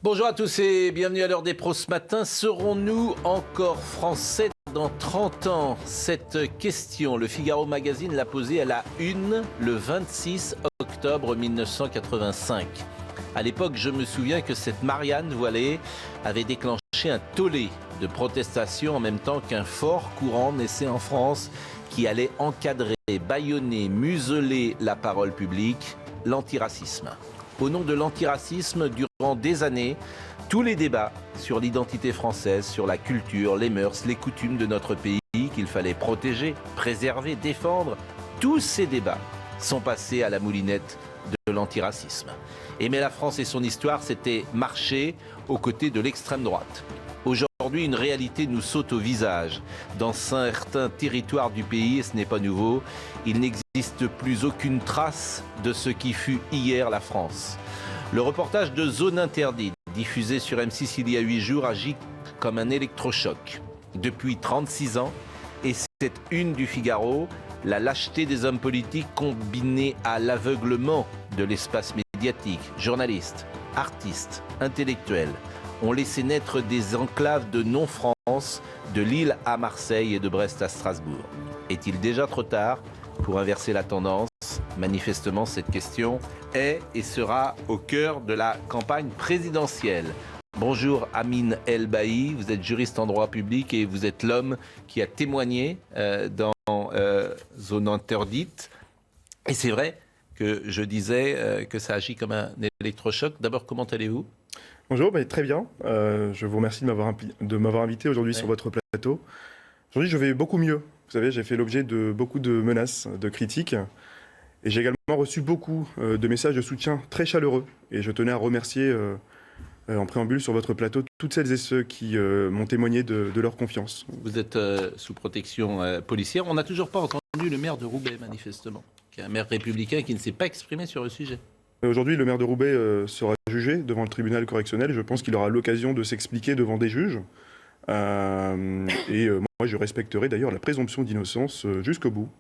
Bonjour à tous et bienvenue à l'heure des pros ce matin. Serons-nous encore français dans 30 ans? Cette question, le Figaro Magazine l'a posée à la une le 26 octobre 1985. À l'époque, je me souviens que cette Marianne voilée avait déclenché un tollé de protestation en même temps qu'un fort courant naissait en France qui allait encadrer, bâillonner, museler la parole publique, l'antiracisme. Au nom de l'antiracisme, durant des années, tous les débats sur l'identité française, sur la culture, les mœurs, les coutumes de notre pays qu'il fallait protéger, préserver, défendre, tous ces débats sont passés à la moulinette de l'antiracisme. Aimer la France et son histoire, c'était marcher aux côtés de l'extrême droite. Aujourd'hui, une réalité nous saute au visage. Dans certains territoires du pays, et ce n'est pas nouveau, il n'existe plus aucune trace de ce qui fut hier la France. Le reportage de Zone Interdite, diffusé sur M6 il y a 8 jours, agit comme un électrochoc. Depuis 36 ans, et cette une du Figaro, la lâcheté des hommes politiques combinée à l'aveuglement de l'espace médiatique, journalistes, artistes, intellectuels, ont laissé naître des enclaves de non-France, de Lille à Marseille et de Brest à Strasbourg. Est-il déjà trop tard pour inverser la tendance? Manifestement, cette question est et sera au cœur de la campagne présidentielle. Bonjour Amine El-Bailly, vous êtes juriste en droit public et vous êtes l'homme qui a témoigné dans Zone Interdite. Et c'est vrai que je disais que ça agit comme un électrochoc. D'abord, comment allez-vous ? Bonjour, très bien. Je vous remercie de m'avoir invité aujourd'hui sur votre plateau. Aujourd'hui, je vais beaucoup mieux. Vous savez, j'ai fait l'objet de beaucoup de menaces, de critiques. Et j'ai également reçu beaucoup de messages de soutien très chaleureux. Et je tenais à remercier, en préambule sur votre plateau, toutes celles et ceux qui m'ont témoigné de leur confiance. Vous êtes sous protection policière. On n'a toujours pas entendu le maire de Roubaix, manifestement, qui est un maire républicain qui ne s'est pas exprimé sur le sujet. Aujourd'hui, le maire de Roubaix sera jugé devant le tribunal correctionnel. Je pense qu'il aura l'occasion de s'expliquer devant des juges. Moi, je respecterai d'ailleurs la présomption d'innocence jusqu'au bout.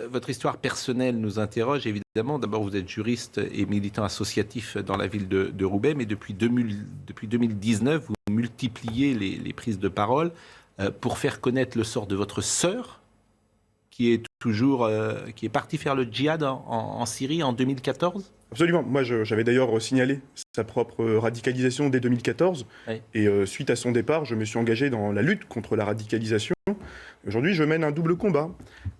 Votre histoire personnelle nous interroge, évidemment. D'abord, vous êtes juriste et militant associatif dans la ville de Roubaix, mais depuis 2019, vous multipliez les prises de parole pour faire connaître le sort de votre sœur, qui est partie faire le djihad en Syrie en 2014. Absolument. Moi, j'avais d'ailleurs signalé sa propre radicalisation dès 2014. Oui. Et suite à son départ, je me suis engagé dans la lutte contre la radicalisation. Aujourd'hui, je mène un double combat.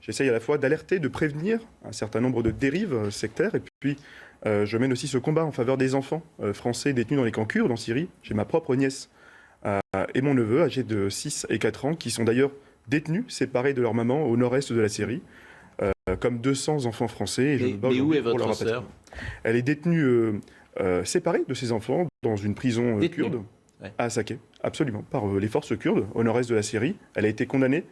J'essaye à la fois d'alerter, de prévenir un certain nombre de dérives sectaires. Et puis, je mène aussi ce combat en faveur des enfants français détenus dans les camps kurdes en Syrie. J'ai ma propre nièce et mon neveu, âgés de 6 et 4 ans, qui sont d'ailleurs détenus, séparés de leur maman au nord-est de la Syrie, comme 200 enfants français. Mais où est votre sœur ? Elle est détenue séparée de ses enfants dans une prison kurde à Saké, absolument, par les forces kurdes au nord-est de la Syrie. Elle a été condamnée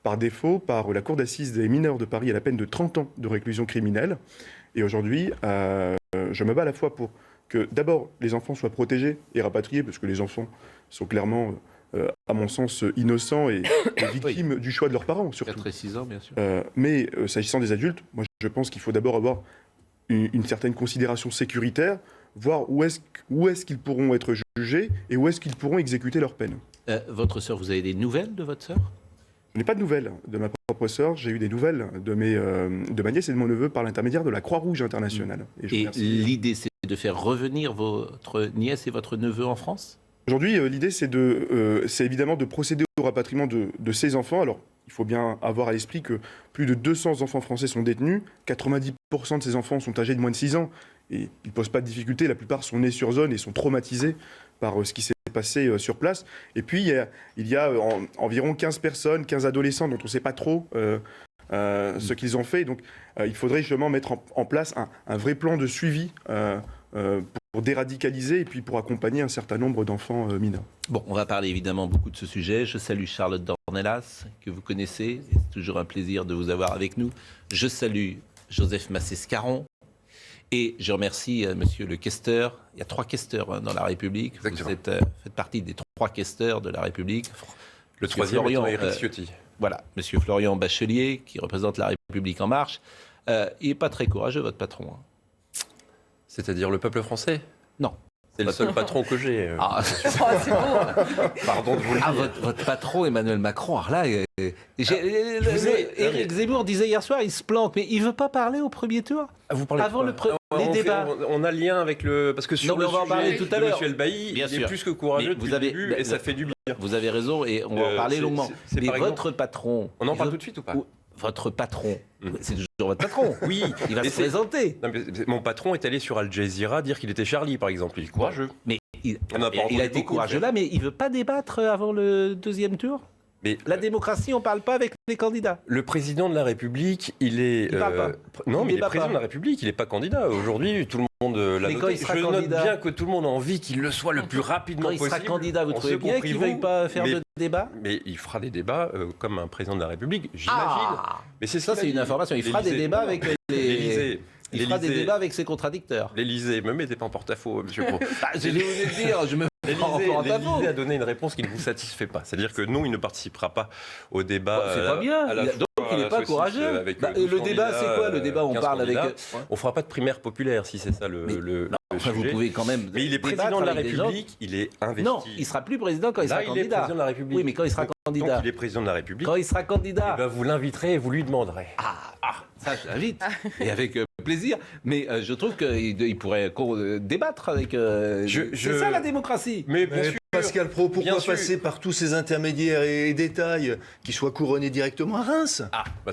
par défaut par la Cour d'assises des mineurs de Paris à la peine de 30 ans de réclusion criminelle. Et aujourd'hui, je me bats à la fois pour que d'abord les enfants soient protégés et rapatriés, parce que les enfants sont clairement... à mon sens, innocents et victimes du choix de leurs parents, surtout. 4 et 6 ans, bien sûr. Mais s'agissant des adultes, moi, je pense qu'il faut d'abord avoir une certaine considération sécuritaire, voir où est-ce qu'ils pourront être jugés et où est-ce qu'ils pourront exécuter leur peine. Votre sœur, vous avez des nouvelles de votre sœur ? Je n'ai pas de nouvelles de ma propre sœur. J'ai eu des nouvelles de ma nièce et de mon neveu par l'intermédiaire de la Croix-Rouge internationale. Et l'idée, c'est de faire revenir votre nièce et votre neveu en France ? Aujourd'hui, l'idée, c'est évidemment de procéder au rapatriement de ces enfants. Alors, il faut bien avoir à l'esprit que plus de 200 enfants français sont détenus. 90% de ces enfants sont âgés de moins de 6 ans. Et ils ne posent pas de difficultés. La plupart sont nés sur zone et sont traumatisés par ce qui s'est passé sur place. Et puis, il y a environ 15 personnes, 15 adolescents dont on ne sait pas trop ce qu'ils ont fait. Donc, il faudrait justement mettre en place un vrai plan de suivi pour déradicaliser et puis pour accompagner un certain nombre d'enfants mineurs. Bon, on va parler évidemment beaucoup de ce sujet. Je salue Charlotte Dornelas, que vous connaissez. C'est toujours un plaisir de vous avoir avec nous. Je salue Joseph Massescaron. Et je remercie monsieur le questeur. Il y a 3 questeurs dans la République. Exactement. Vous faites partie des 3 questeurs de la République. Le troisième étant Éric Ciotti. Voilà, monsieur Florian Bachelier, qui représente la République En Marche. Il n'est pas très courageux, votre patron. C'est-à-dire le peuple français ? Non. C'est le seul patron que j'ai. Ah, C'est bon. Pardon de vous le dire. votre patron Emmanuel Macron, alors là, Éric Zemmour disait hier soir, il se plante, mais il veut pas parler au premier tour. Vous parlez Avant les débats. On a le lien avec le... Parce que sur Non, mais le on va en parler sujet tout à de l'heure. M. Elbaï, Bien il sûr. est plus que courageux Mais depuis vous avez- le début et ça fait du bien. Vous avez raison et on va en parler c'est- longuement. c'est Mais par votre exemple- patron... On en il parle veut- tout de suite ou pas Votre patron, c'est toujours votre patron. Oui. Il va mais se c'est- présenter. Non, mais mon patron est allé sur Al Jazeera dire qu'il était Charlie, par exemple. Il est courageux. Mais il On n'a pas a entendu été beaucoup, courageux mais- là, mais il veut pas débattre avant le deuxième tour. Mais La démocratie, on parle pas avec les candidats. le président de la République, il est... Il parle pas. Non, Il mais il est débat président pas. de la République, il n'est pas candidat. Aujourd'hui, tout le monde l'a Mais noté. quand il sera Je candidat- note bien que tout le monde a envie qu'il le soit le plus rapidement Quand il possible. sera candidat, vous On trouvez se bien compris qu'il vous, veuille pas faire mais- de débat? Mais il fera des débats comme un président de la République, j'imagine. Ah, Mais c'est ça, c'est une information. Il fera des débats avec les... Il fera des débats avec ses contradicteurs. L'Élysée, me mettez pas en porte-à-faux, monsieur Pro. Bah, je vais vous le dire, je me prends en porte-à-faux. L'Élysée a donné une réponse qui ne vous satisfait pas. C'est-à-dire que non, il ne participera pas au débat. C'est pas bien. Donc il n'est pas courageux. Bah, et le débat, c'est quoi le débat? On parle avec. On fera pas de primaire populaire si c'est ça le Enfin, vous sujet. pouvez quand même. Mais il est président débattre de la avec des gens. République, il est investi. Non, il sera plus président quand il sera Là, il est candidat. président de la République. Oui, mais quand il sera candidat. Tant qu'il est président de la République, Quand il sera candidat. eh ben, vous l'inviterez et vous lui demanderez. Ça, je l'invite. Et avec plaisir. Mais je trouve qu'il pourrait débattre avec. C'est ça la démocratie. Mais bien sûr. Pascal Pro, Bien pourquoi sûr. passer par tous ces intermédiaires et détails qui soient couronnés directement à Reims?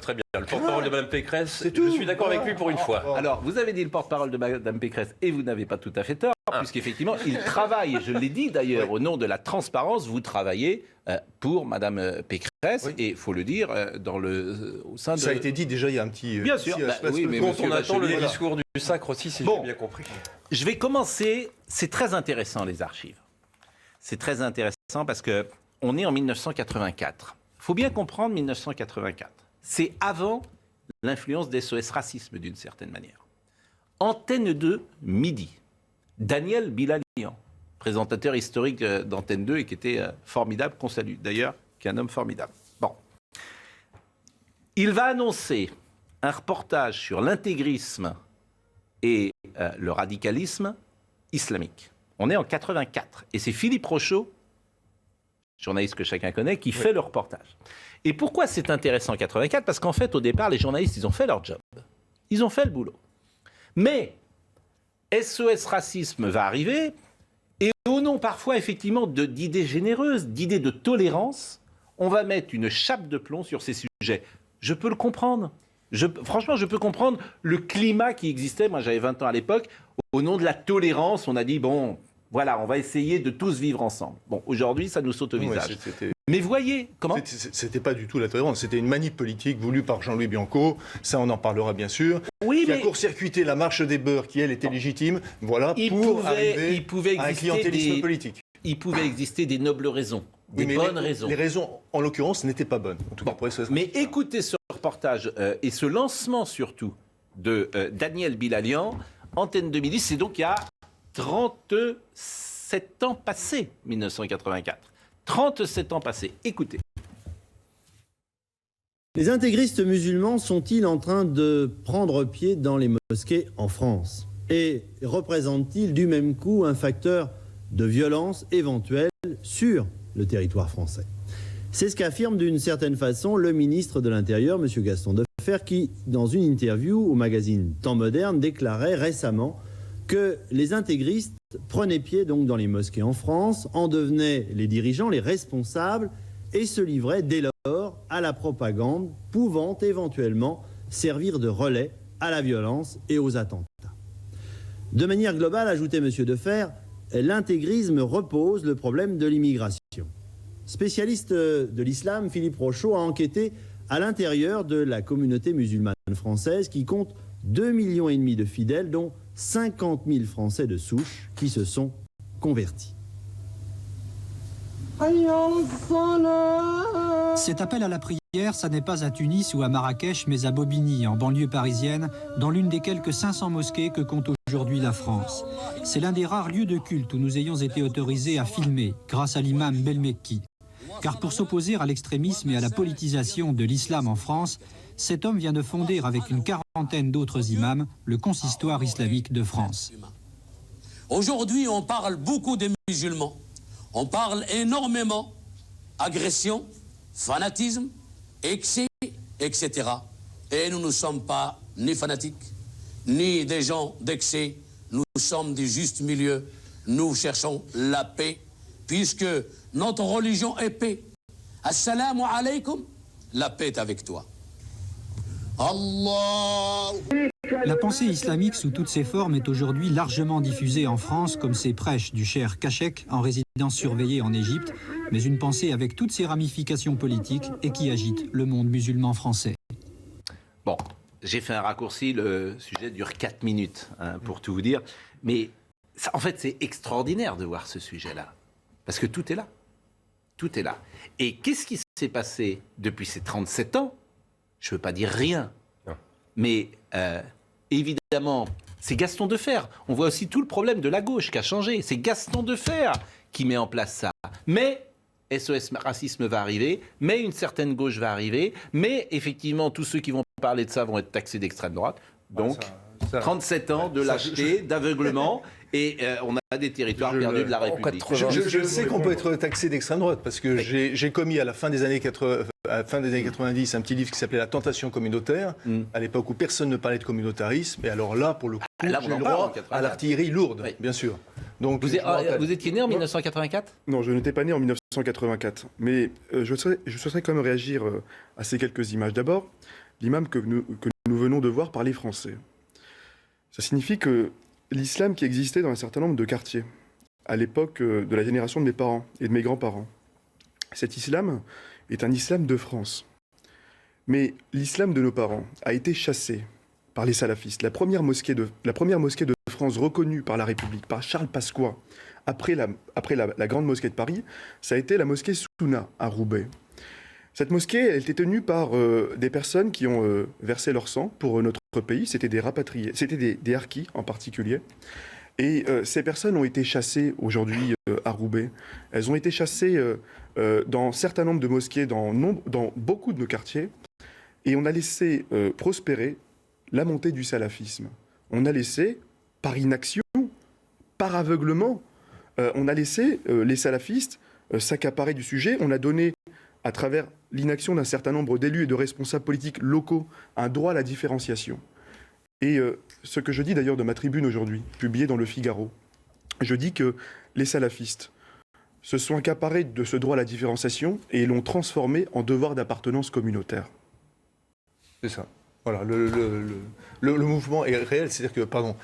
Très bien. Le porte-parole de Mme Pécresse, C'est tout. je suis d'accord avec lui pour une fois. Alors, vous avez dit le porte-parole de Mme Pécresse et vous n'avez pas tout à fait tort, puisqu'effectivement, il travaille, je l'ai dit d'ailleurs, au nom de la transparence, vous travaillez pour Mme Pécresse, et il faut le dire, au sein de... Ça a été dit déjà, il y a un petit... Bien sûr, petit bah espace oui, de- mais Quand monsieur on attend le Bachelier, discours du sacre aussi, si Bon. j'ai bien compris. Je vais commencer, c'est très intéressant les archives. C'est très intéressant parce que on est en 1984. Il faut bien comprendre 1984. C'est avant l'influence des SOS Racisme d'une certaine manière. Antenne 2, midi. Daniel Bilalian, présentateur historique d'Antenne 2 et qui était formidable, qu'on salue d'ailleurs, qui est un homme formidable. Bon. Il va annoncer un reportage sur l'intégrisme et le radicalisme islamique. On est en 84 et c'est Philippe Rochaud, journaliste que chacun connaît, qui fait le reportage. Et pourquoi c'est intéressant en 84? Parce qu'en fait, au départ, les journalistes, ils ont fait leur job. Ils ont fait le boulot. Mais SOS Racisme va arriver et au nom parfois, effectivement, d'idées généreuses, d'idées de tolérance, on va mettre une chape de plomb sur ces sujets. Je peux le comprendre. Franchement, je peux comprendre le climat qui existait. Moi, j'avais 20 ans à l'époque. Au nom de la tolérance, on a dit, bon, voilà, on va essayer de tous vivre ensemble. Bon, aujourd'hui, ça nous saute au visage. Mais voyez, comment? C'était pas du tout la tolérance, c'était une manip politique voulue par Jean-Louis Bianco, ça on en parlera bien sûr, Oui, qui a mais court-circuité la marche des beurs qui elle était légitime, voilà, il pour arriver pouvait à un exister clientélisme politique. il pouvait exister des nobles raisons, des Oui, mais bonnes raisons. Les raisons, en l'occurrence, n'étaient pas bonnes. En tout cas, pour SOS Mais Racisme. écoutez ce reportage et ce lancement surtout de Daniel Bilalian, Antenne 2010, c'est donc il y a 37 ans passés, 1984. 37 ans passés. Écoutez. Les intégristes musulmans sont-ils en train de prendre pied dans les mosquées en France? Et représentent-ils du même coup un facteur de violence éventuelle sur le territoire français? C'est ce qu'affirme d'une certaine façon le ministre de l'Intérieur, M. Gaston Defferre, qui, dans une interview au magazine Temps Moderne, déclarait récemment que les intégristes prenaient pied donc dans les mosquées en France, en devenaient les dirigeants, les responsables, et se livraient dès lors à la propagande, pouvant éventuellement servir de relais à la violence et aux attentats. De manière globale, ajoutait M. Defferre, l'intégrisme repose le problème de l'immigration. Spécialiste de l'islam, Philippe Rochaud a enquêté à l'intérieur de la communauté musulmane française qui compte 2,5 millions de fidèles, dont 50 000 Français de souche qui se sont convertis. Cet appel à la prière, ça n'est pas à Tunis ou à Marrakech, mais à Bobigny, en banlieue parisienne, dans l'une des quelques 500 mosquées que compte aujourd'hui la France. C'est l'un des rares lieux de culte où nous ayons été autorisés à filmer, grâce à l'imam Belmekki. Car pour s'opposer à l'extrémisme et à la politisation de l'islam en France, cet homme vient de fonder avec une quarantaine d'autres imams le consistoire islamique de France. Aujourd'hui, on parle beaucoup des musulmans. On parle énormément agression, fanatisme, excès, etc. Et nous ne sommes pas ni fanatiques, ni des gens d'excès. Nous sommes du juste milieu. Nous cherchons la paix, puisque notre religion est paix. Assalamu alaikum, la paix est avec toi. Allah. La pensée islamique sous toutes ses formes est aujourd'hui largement diffusée en France, comme ces prêches du cher Kachek en résidence surveillée en Égypte, mais une pensée avec toutes ses ramifications politiques et qui agite le monde musulman français. Bon, j'ai fait un raccourci, le sujet dure 4 minutes, hein, pour tout vous dire, mais ça, en fait c'est extraordinaire de voir ce sujet-là, parce que tout est là. Tout est là. Et qu'est-ce qui s'est passé depuis ces 37 ans? Je ne veux pas dire rien, mais évidemment, c'est Gaston Defferre. On voit aussi tout le problème de la gauche qui a changé. C'est Gaston Defferre qui met en place ça. Mais SOS Racisme va arriver, mais une certaine gauche va arriver, mais effectivement, tous ceux qui vont parler de ça vont être taxés d'extrême droite. Donc, 37 ans de lâcheté, d'aveuglement, et on a des territoires perdus de la République. Je sais qu'on peut être taxé d'extrême droite, parce que j'ai commis à la fin des années 90 un petit livre qui s'appelait La tentation communautaire, à l'époque où personne ne parlait de communautarisme, et alors là, pour le coup, j'ai le droit à l'artillerie lourde, bien sûr. Donc, vous étiez né en 1984 ? Non, je n'étais pas né en 1984, mais je souhaiterais quand même réagir à ces quelques images. D'abord, l'imam que nous venons de voir parler français. Ça signifie que l'islam qui existait dans un certain nombre de quartiers, à l'époque de la génération de mes parents et de mes grands-parents, cet islam est un islam de France. Mais l'islam de nos parents a été chassé par les salafistes. La première mosquée de France reconnue par la République, par Charles Pasqua, après la grande mosquée de Paris, ça a été la mosquée Souna à Roubaix. Cette mosquée, elle était tenue par des personnes qui ont versé leur sang pour notre pays. C'était des rapatriés, c'était des harkis en particulier. Et ces personnes ont été chassées aujourd'hui à Roubaix. Elles ont été chassées dans un certain nombre de mosquées, dans beaucoup de nos quartiers. Et on a laissé prospérer la montée du salafisme. On a laissé, par inaction, par aveuglement, on a laissé les salafistes s'accaparer du sujet. On a donné, à travers l'inaction d'un certain nombre d'élus et de responsables politiques locaux, un droit à la différenciation. Et ce que je dis d'ailleurs de ma tribune aujourd'hui, publiée dans Le Figaro, je dis que les salafistes se sont accaparés de ce droit à la différenciation et l'ont transformé en devoir d'appartenance communautaire. C'est ça. Voilà, le mouvement est réel, c'est-à-dire que, pardon,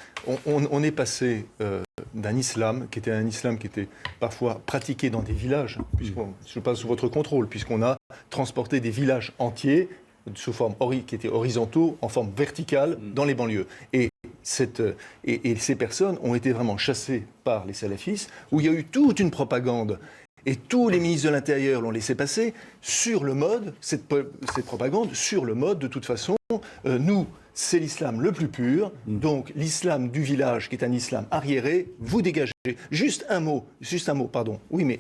on est passé d'un islam qui était parfois pratiqué dans des villages, je passe sous votre contrôle, puisqu'on a transporté des villages entiers sous forme qui étaient horizontaux, en forme verticale, dans les banlieues. Et ces personnes ont été vraiment chassées par les salafistes, où il y a eu toute une propagande. Et tous les ministres de l'Intérieur l'ont laissé passer sur le mode, cette propagande, sur le mode, de toute façon, nous, c'est l'islam le plus pur, donc l'islam du village, qui est un islam arriéré, vous dégagez. Juste un mot, pardon, oui, mais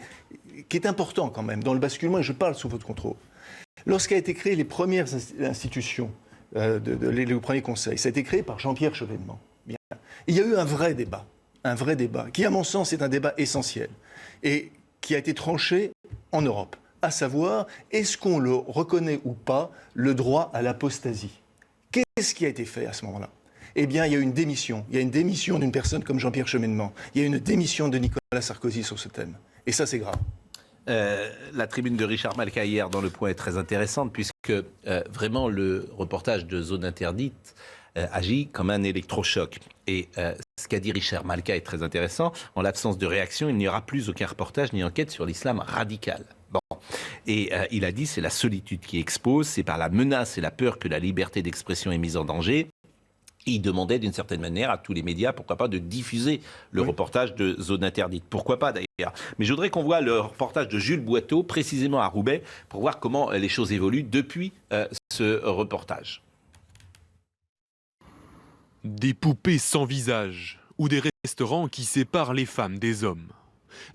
qui est important quand même, dans le basculement, et je parle sous votre contrôle. Lorsqu'a été créé les premières institutions, le premier conseil, ça a été créé par Jean-Pierre Chevènement. Bien. Il y a eu un vrai débat, qui, à mon sens, est un débat essentiel, et qui a été tranché en Europe, à savoir, est-ce qu'on le reconnaît ou pas, le droit à l'apostasie? Qu'est-ce qui a été fait à ce moment-là? Eh bien, il y a une démission. Il y a une démission d'une personne comme Jean-Pierre Chevènement. Il y a une démission de Nicolas Sarkozy sur ce thème. Et ça, c'est grave. La tribune de Richard Malka hier dans Le Point est très intéressante, puisque vraiment le reportage de Zone Interdite agit comme un électrochoc. Et ce qu'a dit Richard Malka est très intéressant. En l'absence de réaction, il n'y aura plus aucun reportage ni enquête sur l'islam radical. Bon. Et il a dit, c'est la solitude qui expose, c'est par la menace et la peur que la liberté d'expression est mise en danger. Il demandait d'une certaine manière à tous les médias, pourquoi pas, de diffuser le reportage de Zone Interdite. Pourquoi pas d'ailleurs. Mais je voudrais qu'on voit le reportage de Jules Boiteau, précisément à Roubaix, pour voir comment les choses évoluent depuis ce reportage. Des poupées sans visage ou des restaurants qui séparent les femmes des hommes.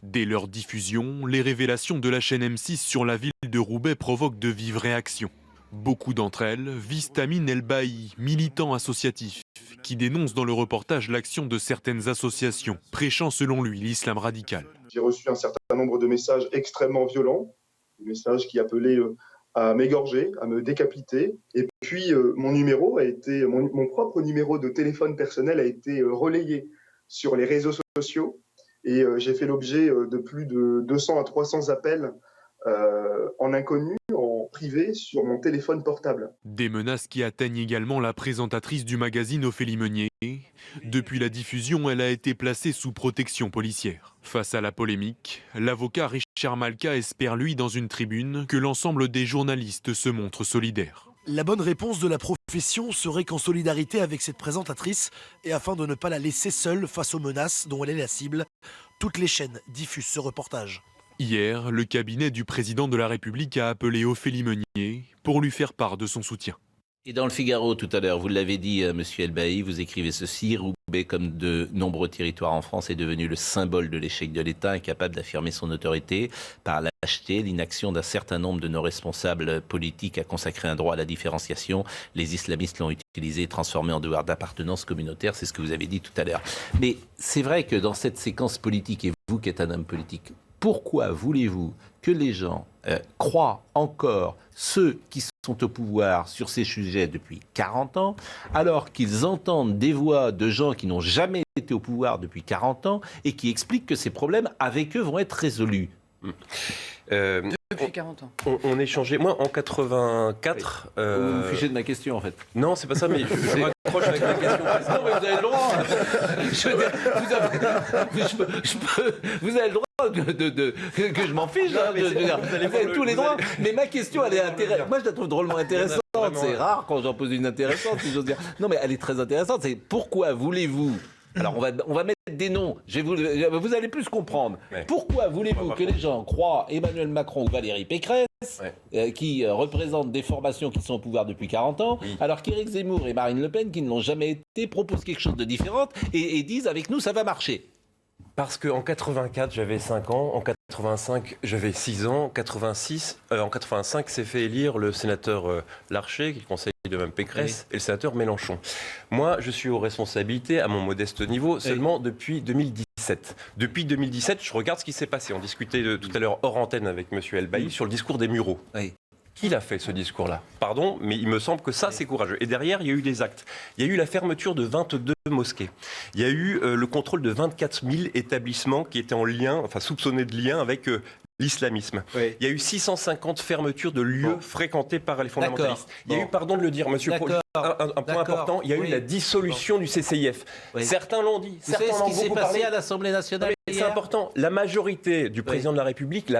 Dès leur diffusion, les révélations de la chaîne M6 sur la ville de Roubaix provoquent de vives réactions. Beaucoup d'entre elles visent Amin El Bailly, militant associatif, qui dénonce dans le reportage l'action de certaines associations, prêchant selon lui l'islam radical. J'ai reçu un certain nombre de messages extrêmement violents, des messages qui appelaient à m'égorger, à me décapiter. Et puis mon propre numéro de téléphone personnel a été relayé sur les réseaux sociaux. Et j'ai fait l'objet de plus de 200 à 300 appels en inconnu, en privé, sur mon téléphone portable. Des menaces qui atteignent également la présentatrice du magazine Ophélie Meunier. Depuis la diffusion, elle a été placée sous protection policière. Face à la polémique, l'avocat Richard Malka espère, lui, dans une tribune, que l'ensemble des journalistes se montrent solidaires. La bonne réponse de la profession serait qu'en solidarité avec cette présentatrice, et afin de ne pas la laisser seule face aux menaces dont elle est la cible, toutes les chaînes diffusent ce reportage. Hier, le cabinet du président de la République a appelé Ophélie Meunier pour lui faire part de son soutien. Et dans le Figaro tout à l'heure, vous l'avez dit, monsieur El Bailly, vous écrivez ceci: Roubaix, comme de nombreux territoires en France, est devenu le symbole de l'échec de l'État, incapable d'affirmer son autorité par lâcheté, l'inaction d'un certain nombre de nos responsables politiques à consacrer un droit à la différenciation. Les islamistes l'ont utilisé et transformé en devoir d'appartenance communautaire, c'est ce que vous avez dit tout à l'heure. Mais c'est vrai que dans cette séquence politique, et vous qui êtes un homme politique, pourquoi voulez-vous que les gens croient encore, ceux qui sont au pouvoir sur ces sujets depuis 40 ans, alors qu'ils entendent des voix de gens qui n'ont jamais été au pouvoir depuis 40 ans et qui expliquent que ces problèmes, avec eux, vont être résolus? Depuis 40 ans. On échangeait. Moi, en 84... Vous me fichez de ma question, en fait. Non, c'est pas ça, mais je m'accroche avec ma question. Non, mais vous avez le droit. Vous avez le droit que je m'en fiche. Vous avez tous les droits. Mais ma question, elle est intéressante. Moi, je la trouve drôlement intéressante. C'est rare quand j'en pose une intéressante, si j'ose dire. Non, mais elle est très intéressante. C'est pourquoi voulez-vous... Alors, on va mettre des noms. Vous allez plus comprendre. Ouais. Pourquoi voulez-vous que les gens croient Emmanuel Macron ou Valérie Pécresse, qui représentent des formations qui sont au pouvoir depuis 40 ans, alors qu'Éric Zemmour et Marine Le Pen, qui ne l'ont jamais été, proposent quelque chose de différent et disent avec nous, ça va marcher? Parce qu'en 84, j'avais 5 ans, en 85, j'avais 6 ans, en 85, s'est fait élire le sénateur Larcher, qui est le conseiller de Mme Pécresse, et le sénateur Mélenchon. Moi, je suis aux responsabilités, à mon modeste niveau, seulement depuis 2017. Depuis 2017, je regarde ce qui s'est passé. On discutait tout à l'heure hors antenne avec M. El Bailly sur le discours des Mureaux. Qui l'a fait, ce discours-là? Pardon, mais il me semble que ça, c'est courageux. Et derrière, il y a eu des actes. Il y a eu la fermeture de 22 mosquées. Il y a eu le contrôle de 24 000 établissements qui étaient en lien, enfin soupçonnés de lien avec l'islamisme. Il y a eu 650 fermetures de lieux fréquentés par les fondamentalistes. Il y a eu, pardon de le dire, monsieur Pro, un point important, il y a eu la dissolution du CCIF. Certains l'ont dit. Vous savez ce qui s'est passé à l'Assemblée nationale? C'est important. La majorité du président de la République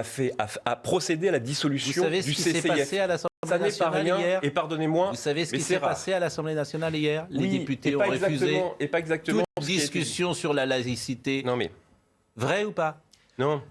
a procédé à la dissolution du CCIF. Vous savez ce qui s'est passé à l'Assemblée nationale hier? Et pardonnez-moi, vous savez ce qui s'est passé à l'Assemblée nationale hier? Les députés ont refusé toute discussion sur la laïcité. Non mais vrai ou pas? Non.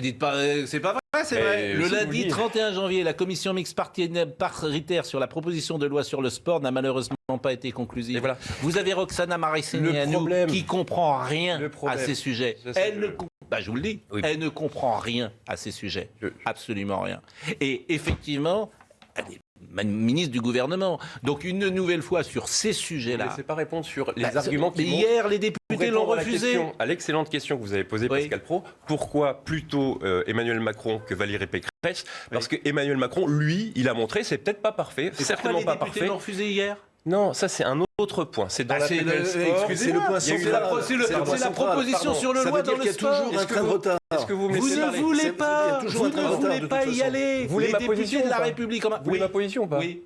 Dites pas, c'est pas vrai. C'est vrai. Le lundi 31 janvier, la commission mixte paritaire sur la proposition de loi sur le sport n'a malheureusement pas été conclusive. Voilà. Vous avez Roxana Maracineanu qui comprend rien à ces sujets. Je vous le dis, elle ne comprend rien à ces sujets. Absolument rien. Et effectivement, elle est ministre du gouvernement. Donc une nouvelle fois sur ces sujets-là. Ne laissez pas répondre sur les arguments qui hier, les députés l'ont refusé. À l'excellente question que vous avez posée, Pascal Pro, pourquoi plutôt Emmanuel Macron que Valérie Pécresse? Parce que Emmanuel Macron, lui, il a montré, c'est peut-être pas parfait, certainement pas parfait. Les députés l'ont refusé hier? Non, ça c'est un autre point. C'est dans la PPL Sport. Excusez-moi, c'est la proposition sur le loi dans le sport. Est-ce que vous me laissez parler? Vous ne voulez pas y aller. Vous voulez les députés de la République. Vous voulez ma position ou pas? Oui.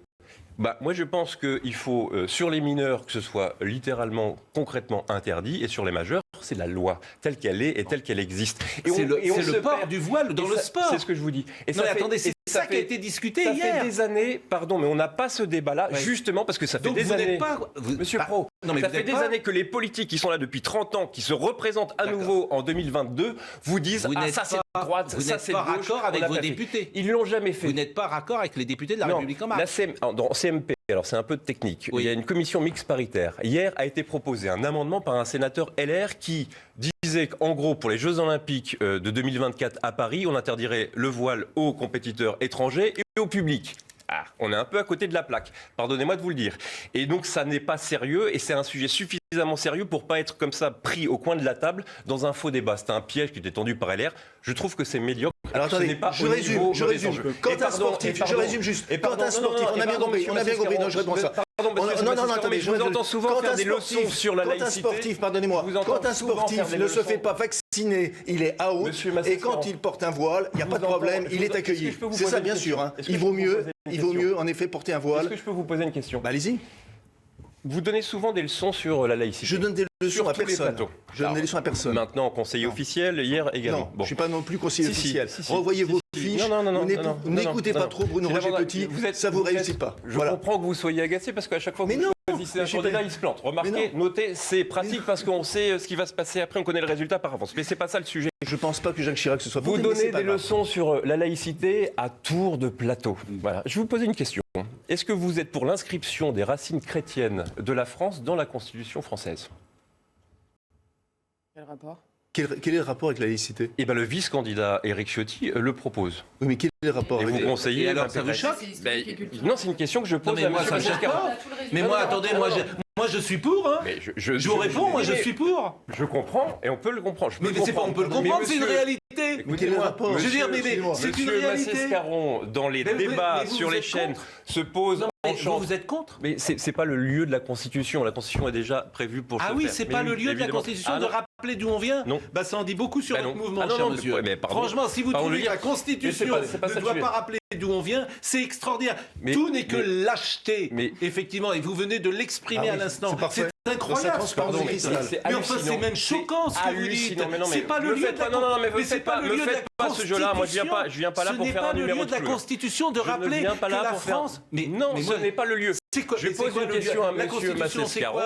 Moi, je pense qu'il faut, sur les mineurs, que ce soit littéralement, concrètement interdit, et sur les majeurs, c'est la loi, telle qu'elle est et telle qu'elle existe. C'est le port du voile dans le sport. C'est ce que je vous dis. Attendez, c'est ça qui a été discuté hier. Ça fait des années, pardon, mais on n'a pas ce débat-là, justement parce que ça fait des années... Monsieur Pro, ça fait des années que les politiques qui sont là depuis 30 ans, qui se représentent à nouveau en 2022, vous disent « Ah, ça c'est de droite, ça c'est de gauche ». Vous n'êtes pas raccord avec vos députés. Ils ne l'ont jamais fait. Vous n'êtes pas raccord avec les députés de la République En Marche. Dans CMP, alors c'est un peu technique, il y a une commission mixte paritaire. Hier a été proposé un amendement par un sénateur LR qui disait qu'en gros, pour les Jeux Olympiques de 2024 à Paris, on interdirait le voile aux compétiteurs étrangers et au public. Ah, on est un peu à côté de la plaque, pardonnez-moi de vous le dire. Et donc ça n'est pas sérieux et c'est un sujet suffisamment sérieux pour pas être comme ça pris au coin de la table dans un faux débat. C'était un piège qui était tendu par LR. Je trouve que c'est médiocre. Alors attendez, je résume. Quand un sportif, je résume juste. Quand un sportif, on a bien compris, non, je réponds ça. Non, attendez, je vous entends souvent faire des lotifs sur la laïcité. Quand un sportif, pardonnez-moi, quand un sportif ne se fait pas vacciner, il est out, et quand il porte un voile, il n'y a pas de problème, il est accueilli. C'est ça, bien sûr. Il vaut mieux, en effet, porter un voile. Est-ce que je peux vous poser une question ? Allez-y. Vous donnez souvent des leçons sur la laïcité. Je donne des leçons à personne. Je donne des leçons à personne. Maintenant, conseiller officiel, hier également. Non, je ne suis pas non plus conseiller officiel. Revoyez vos fiches. Vous n'écoutez pas trop Bruno Roger Petit, ça ne vous réussit pas. Je comprends que vous soyez agacé parce qu'à chaque fois que vous choisissez un candidat, il se plante. Remarquez, notez, c'est pratique parce qu'on sait ce qui va se passer après, on connaît le résultat par avance. Mais ce n'est pas ça le sujet. Je ne pense pas que Jacques Chirac se soit Vous donnez des leçons sur la laïcité à tour de plateau. Voilà. Je vais vous poser une question. Est-ce que vous êtes pour l'inscription des racines chrétiennes de la France dans la Constitution française ? Quel rapport ? Quel est le rapport avec la laïcité ? Eh bien, le vice-candidat Éric Ciotti le propose. Oui, mais quel est le rapport avec vous conseillez alors, ça vous choque ? Non, c'est une question que je pose à moi, ça me choque pas. Mais moi, attendez, moi je suis pour. Hein. Mais je vous réponds, moi je suis pour. Je comprends et on peut le comprendre. Mais c'est pas, on peut le comprendre, c'est une réalité. Quel est le rapport ? Je veux dire, mais c'est une réalité. Monsieur Massescaron, dans les débats sur les chaînes, se pose. Vous êtes contre ? Mais c'est pas le lieu de la Constitution. La Constitution est déjà prévue pour ce faire. Ah oui, c'est pas le lieu de la Constitution de rappeler d'où on vient ? Non. Bah ça en dit beaucoup sur votre mouvement, cher monsieur. Franchement, si vous trouvez que la Constitution ne doit pas rappeler d'où on vient, c'est extraordinaire. Tout n'est que lâcheté, effectivement, et vous venez de l'exprimer à l'instant. C'est incroyable. Mais enfin, c'est même choquant ce que vous dites. C'est pas le lieu de la Non, mais c'est pas le lieu de la ce jeu-là. Moi, je viens pas là pour faire un numéro de la Constitution de rappeler que la France. Mais non, ce n'est pas le lieu. Je pose une question à monsieur Massescaron.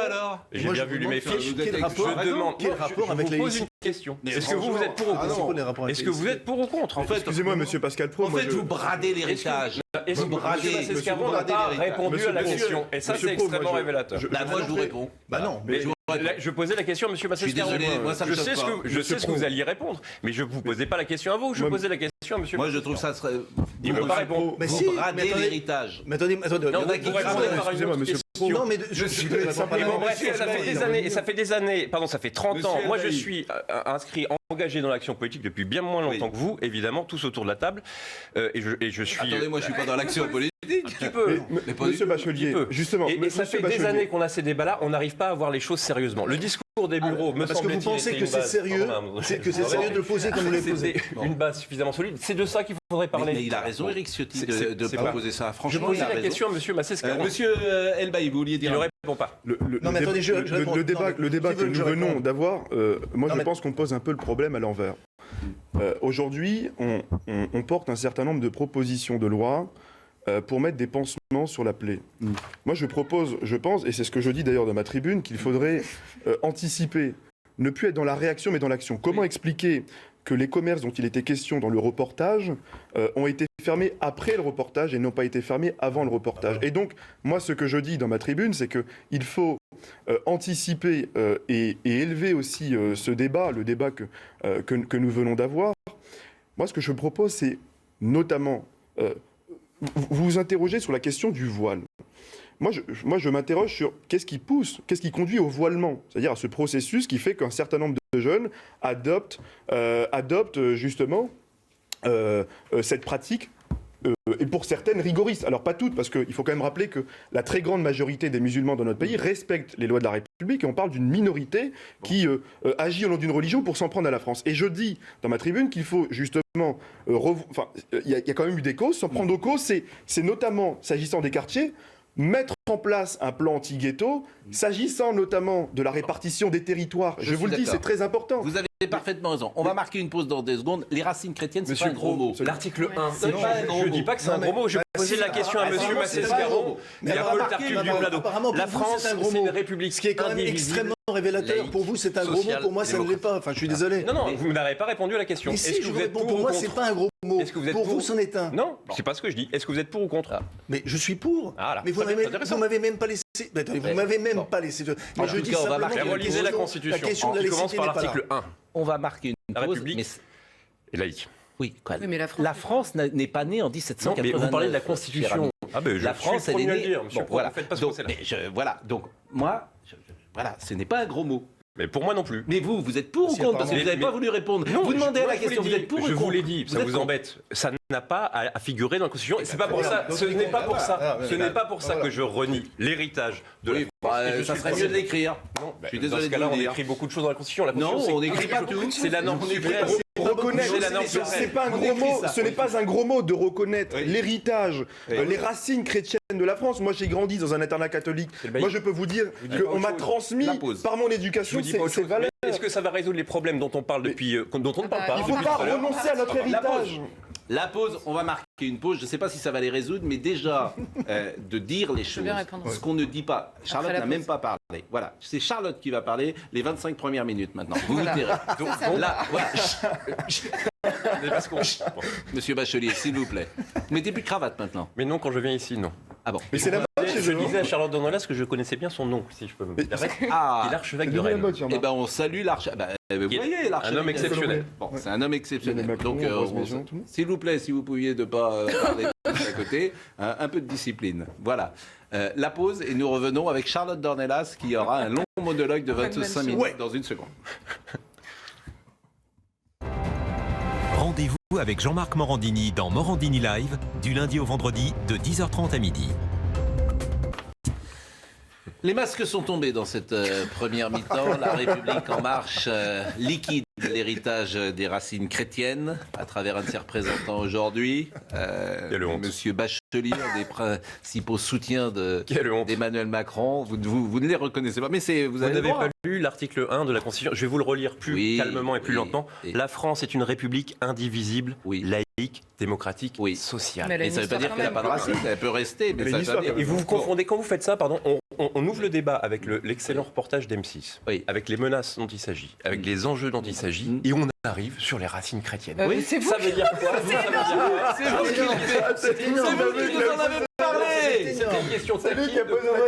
J'ai bien vu mes fiches. Quel rapport avec la laïcité ? Question. Est-ce que vous êtes pour ou contre ? Est-ce que vous êtes pour ou contre ? Excusez-moi, monsieur Pascal Pro. En fait, vous bradez l'héritage. Est-ce que monsieur Massescaron n'a pas répondu à la question ? Et ça, c'est extrêmement révélateur. Moi, je vous réponds. Bah non, mais je posais la question à monsieur Massescaron. Je sais ce que vous alliez répondre, mais je ne vous posais pas la question à vous. Je posais la question à monsieur Massescaron. Moi, je trouve ça serait. Il ne veut pas répondre. Vous bradez l'héritage. Mais attendez. Excusez-moi, monsieur. Non, mais je suis. Ça fait des années, pardon, ça fait 30 ans. Moi, je suis inscrit, engagé dans l'action politique depuis bien moins longtemps que vous, évidemment, tous autour de la table. Et je suis. Attendez, moi, je suis pas dans l'action politique. Tu peux. Monsieur Bachelier, justement. Et ça fait des années qu'on a ces débats-là, on n'arrive pas à voir les choses sérieusement. Le discours des bureaux, me parce que vous pensez que c'est sérieux, de le poser comme vous le posez. Une base suffisamment solide. C'est de ça qu'il faudrait parler. Mais il a raison, Éric Ciotti, de proposer ça. Franchement, je posais la question à monsieur Massescaron. Monsieur Elbaï, vous vouliez dire. Il ne répond pas. Le débat que nous venons d'avoir, moi je pense qu'on pose un peu le problème à l'envers. Aujourd'hui, on porte un certain nombre de propositions de loi pour mettre des pansements sur la plaie. Moi, je pense, et c'est ce que je dis d'ailleurs dans ma tribune, qu'il faudrait anticiper, ne plus être dans la réaction, mais dans l'action. Comment expliquer que les commerces dont il était question dans le reportage ont été fermés après le reportage et n'ont pas été fermés avant le reportage. Et donc, moi, ce que je dis dans ma tribune, c'est qu'il faut anticiper et élever aussi ce débat, le débat que nous venons d'avoir. Moi, ce que je propose, c'est notamment... vous vous interrogez sur la question du voile. Moi, je m'interroge sur qu'est-ce qui conduit au voilement, c'est-à-dire à ce processus qui fait qu'un certain nombre de jeunes adoptent justement cette pratique, et pour certaines rigoristes. Alors pas toutes, parce qu'il faut quand même rappeler que la très grande majorité des musulmans dans notre pays respectent les lois de la République, et on parle d'une minorité qui agit au nom d'une religion pour s'en prendre à la France. Et je dis dans ma tribune qu'il faut justement... il y a quand même eu des causes. S'en prendre aux causes, c'est notamment, s'agissant des quartiers, mettre en place un plan anti-ghetto, s'agissant notamment de la répartition des territoires. Je vous le dis, c'est très important. Vous avez parfaitement raison. On va marquer une pause dans 2 secondes. Les racines chrétiennes, c'est pas un gros mot. L'article 1, c'est pas un gros mot. Je dis pas que c'est un gros mot. Je posais la question à monsieur Massescaron. Il y a Paul Tartufe du Plateau. La France, c'est une république. Ce qui est quand même extrêmement révélateur. Pour vous, c'est un gros mot. Pour moi, ça ne l'est pas. Enfin, je suis désolé. Non, vous n'avez pas répondu à la question. Est-ce que vous êtes pour moi, c'est pas un gros mot. Pour vous, c'en est un. Non, c'est pas ce que je dis. Est-ce que vous êtes pour ou contre ? Mais je suis pour. Mais vous m'avez même pas laissé. Vous m'avez même pas laissé. Mais je dis simplement que relisez la Constitution. Qui commence par l'article 1. On va marquer une pause. La République est laïque. Oui, mais la France n'est pas née en 1789. Non, mais vous parlez de la Constitution. Ah ben, La France, suis le elle est premier à née. le dire, monsieur. Bon, voilà. Ne faites pas ce Donc, procès-là. voilà. Donc moi, voilà, ce n'est pas un gros mot. Mais pour moi non plus. Mais vous êtes pour ou Si, contre? Parce que apparemment. vous n'avez pas voulu répondre. Non, Vous demandez à moi, la je vous question, l'ai vous dit. êtes pour ou Je contre? vous l'ai dit, ça êtes vous contre. embête. Ça n'a pas à figurer dans la Constitution. Et c'est pas pour voilà. ça. Donc, Ce n'est pas pour ça. voilà. Ce n'est pas pour ça Voilà. que je renie l'héritage de la Oui, France. Et je ça suis serait le mieux de premier. l'écrire. Non, Je suis dans désolé ce de cas-là, vous on le dire. écrit beaucoup de choses dans la Constitution. La Non, Constitution, on c'est n'écrit pas tout. C'est la norme On écrit suprême. pas beaucoup. Reconnaître, C'est la norme c'est suprême. pas un On gros écrit mot. ça, Ce n'est pas un gros mot de reconnaître l'héritage, les racines chrétiennes de la France. Moi, j'ai grandi dans un internat catholique. C'est le bailli. Moi, je peux vous dire dis pas qu'on autre m'a chose. transmis La pause. par mon Je éducation vous dis pas autre ces chose. valeurs. Mais est-ce que ça va résoudre les problèmes dont on parle depuis, dont on ne parle pas Il ne faut depuis pas tout à l'heure renoncer à notre La héritage. pause. La pause, on va marquer une pause. Je ne sais pas si ça va les résoudre, mais déjà, de dire les choses. bien répondre. Ce qu'on ne dit pas. Charlotte la n'a même pause. pas parlé. Voilà. C'est Charlotte qui va parler les 25 premières minutes maintenant. Vous vous tairez. Donc, là, voilà. Mais parce qu'on- Bon. Monsieur Bachelier, s'il vous plaît. Vous mettez plus de cravate maintenant. Mais non, quand je viens ici, non. Ah bon. Mais c'est la mode chez Je eux. disais à Charlotte Dornelas que je connaissais bien son nom, si je peux me permettre. Ah. Il est l'archevêque C'est de devenu la Rennes. mode, Jean-Marc. Eh ben, on salue l'archevêque. vous Qui est voyez, l'archevêque. un homme exceptionnel. Bon, c'est un homme exceptionnel. Emmanuel Macron, Donc, Rose Maison, tout le monde. s'il vous plaît, si vous pouviez ne pas parler à côté, un peu de discipline. Voilà. La pause et nous revenons avec Charlotte Dornelas qui aura un long monologue de 25 minutes dans une seconde. Rendez-vous avec Jean-Marc Morandini dans Morandini Live, du lundi au vendredi, de 10h30 à midi. Les masques sont tombés dans cette première mi-temps. La République en marche liquide l'héritage des racines chrétiennes à travers un de ses représentants aujourd'hui. Quelle honte. Monsieur Bachelier, un des principaux soutiens Quelle honte. d'Emmanuel Macron. Vous ne les reconnaissez pas, mais vous Vous avez le n'avez droit. pas lu l'article 1 de la Constitution. Je vais vous le relire plus Oui, calmement et plus oui, lentement. et- La France est une république indivisible, Oui. laïque, démocratique, Oui. sociale. Mais elle a Et une ça ne veut pas dire histoire qu'elle n'a quand pas de même. racines, elle peut rester. Mais Elle a ça une veut pas histoire. dire- Et vous vous confondez, quand vous faites ça, pardon, on ouvre le débat avec l'excellent reportage d'M6, Oui. avec les menaces dont il s'agit, avec les enjeux dont il s'agit, et on arrive sur les racines chrétiennes. Oui, c'est vous. Ça veut dire quoi C'est vous qui nous en avez parlé. C'était une question C'est lui taquine. qui a posé la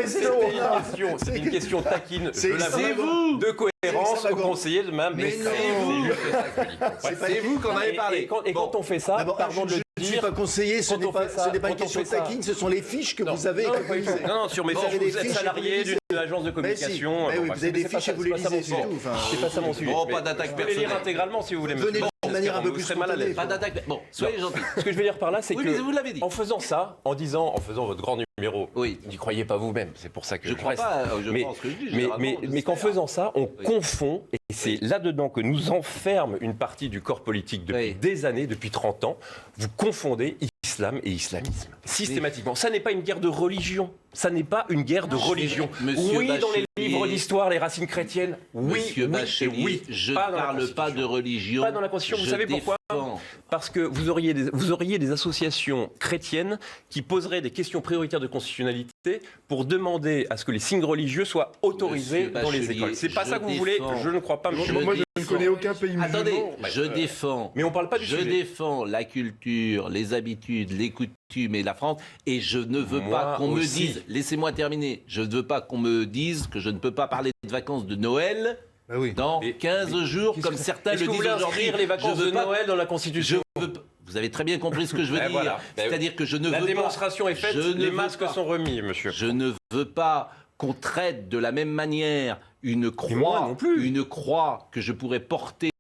question. C'était une question taquine. C'est- je l'avoue, c'est vous. de cohérence C'est au conseiller de ma Mais c'est non. juste ça que je dis. C'est vous qu'on avait parlé. Et quand on fait ça, D'abord, pardon de je le ne suis dire. pas conseiller, ce quand n'est on pas, fait ça, ce n'est pas une quand on question fait ça- taquine, ce sont les fiches que vous avez. Non, et que vous lisez. non, sur mes Vous fiches, avez des vous êtes fiches et salarié vous les d'une agence de Mais si. communication. Mais oui, Bon, vous avez des c'est pas fiches ça- et vous c'est les pas ça mon lisez, c'est sujet. tout. Enfin, C'est pas ça mon sujet. Bon, Mais pas d'attaque vous pouvez les lire personnelle. intégralement si vous voulez. Venez monsieur. de manière un peu Vous plus serez mal à l'aise. Pas d'attaque. Bon, soyez gentils. Ce que je veux dire par là, c'est Oui, que mais vous l'avez dit. en faisant ça, en faisant votre grand numéro, Oui. n'y croyez pas vous-même. C'est pour ça que Je crois reste. pas, je Mais- pense que je dis. Mais généralement, qu'en j'espère. faisant ça, on confond, et c'est là-dedans que nous enferme une partie du corps politique depuis Oui. des années, depuis 30 ans. Vous confondez islam et islamisme. Systématiquement. Ça n'est pas une guerre de religion. Ça n'est pas une guerre de religion. Monsieur Oui, dans les Bachelier- livres d'histoire, les racines chrétiennes. Oui, Monsieur oui, Bachelier, et oui. je ne Pas dans la parle pas Constitution. de religion. Pas dans la Constitution. Vous Je savez pourquoi défends. Parce que vous auriez des associations chrétiennes qui poseraient des questions prioritaires de constitutionnalité pour demander à ce que les signes religieux soient autorisés Monsieur dans les Bachelier, écoles. C'est pas je ça que vous voulez. défends. Je ne crois pas, monsieur. Moi, je ne défends. connais aucun pays musulman. Attendez, je défends. Mais on parle pas du Je sujet. défends la culture, les habitudes, les coutumes et la France. Et je ne veux Moi pas qu'on me aussi. dise, laissez-moi terminer, je ne veux pas qu'on me dise que je ne peux pas parler de vacances de Noël Bah oui. dans Mais- 15 jours, comme certains Est-ce le que vous disent voulez aujourd'hui. inscrire les vacances Je veux de pas- Noël dans la Je Constitution veux pas- Vous avez très bien compris ce que je veux Ben dire. voilà. Ben C'est-à-dire que je ne La veux pas... démonstration est faite, je ne les veux masques pas- sont remis, monsieur. Je ne veux pas qu'on traite de la même manière une moi croix, non plus. une croix que je pourrais porter,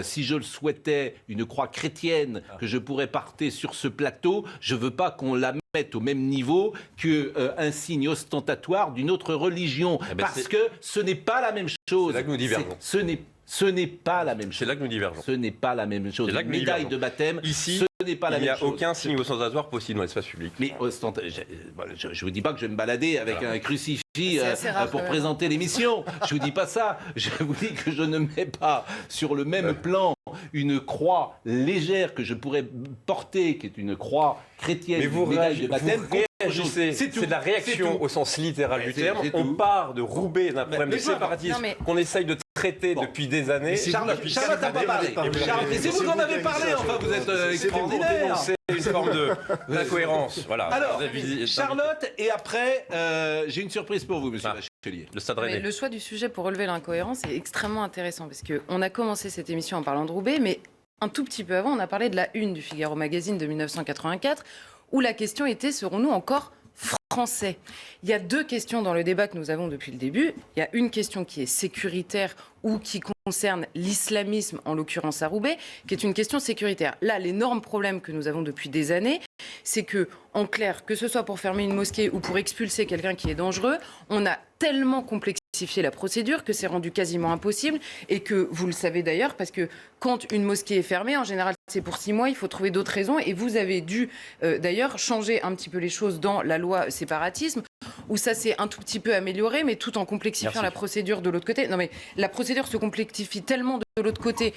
si je le souhaitais, une croix chrétienne que je pourrais porter sur ce plateau. Je veux pas qu'on la mette au même niveau qu'un signe ostentatoire d'une autre religion, Eh ben, parce c'est- que ce n'est pas la même chose. C'est là que nous divergeons. Ce n'est pas la même C'est chose. là que nous divergeons. Ce n'est pas la même chose. C'est là que Une nous médaille divergeons. de baptême, Ici, ce n'est pas la Il n'y même a chose. aucun signe ostentatoire possible dans l'espace public. Mais je vous dis pas que je vais me balader avec un crucifix C'est assez rare, pour quand même. présenter l'émission. Je vous dis pas ça. Je vous dis que je ne mets pas sur le même plan une croix légère que je pourrais porter, qui est une croix chrétienne, Mais vous une médaille de baptême. réagissez. C'est tout. C'est de la C'est réaction tout. au sens littéral du C'est- terme. c'est On tout. part de Roubaix d'un problème de mais peu importe. séparatisme Non, mais- qu'on essaye de traiter Bon. depuis des années. Charlotte n'a pas parlé. Charlotte, mais c'est vous qui en avez parlé. Enfin, vous êtes C'est pour extraordinaire. dénoncer une forme d'incohérence. Voilà. Alors, Charlotte, Charlotte, et après, j'ai une surprise pour vous, monsieur Ah. Bachelier. le Stade Mais Rennais. le choix du sujet pour relever l'incohérence est extrêmement intéressant parce qu'on a commencé cette émission en parlant de Roubaix, mais un tout petit peu avant, on a parlé de la une du Figaro Magazine de 1984 où la question était, serons-nous encore français? Il y a deux questions dans le débat que nous avons depuis le début. Il y a une question qui est sécuritaire ou qui concerne l'islamisme, en l'occurrence à Roubaix, qui est une question sécuritaire. Là, l'énorme problème que nous avons depuis des années, c'est que, en clair, que ce soit pour fermer une mosquée ou pour expulser quelqu'un qui est dangereux, on a tellement complexifié la procédure que c'est rendu quasiment impossible et que, vous le savez d'ailleurs, parce que quand une mosquée est fermée, en général, c'est pour 6 mois, il faut trouver d'autres raisons et vous avez dû, d'ailleurs, changer un petit peu les choses dans la loi séparatisme, où ça s'est un tout petit peu amélioré, mais tout en complexifiant la procédure de l'autre côté. Non mais la procédure se complexifie tellement de l'autre côté,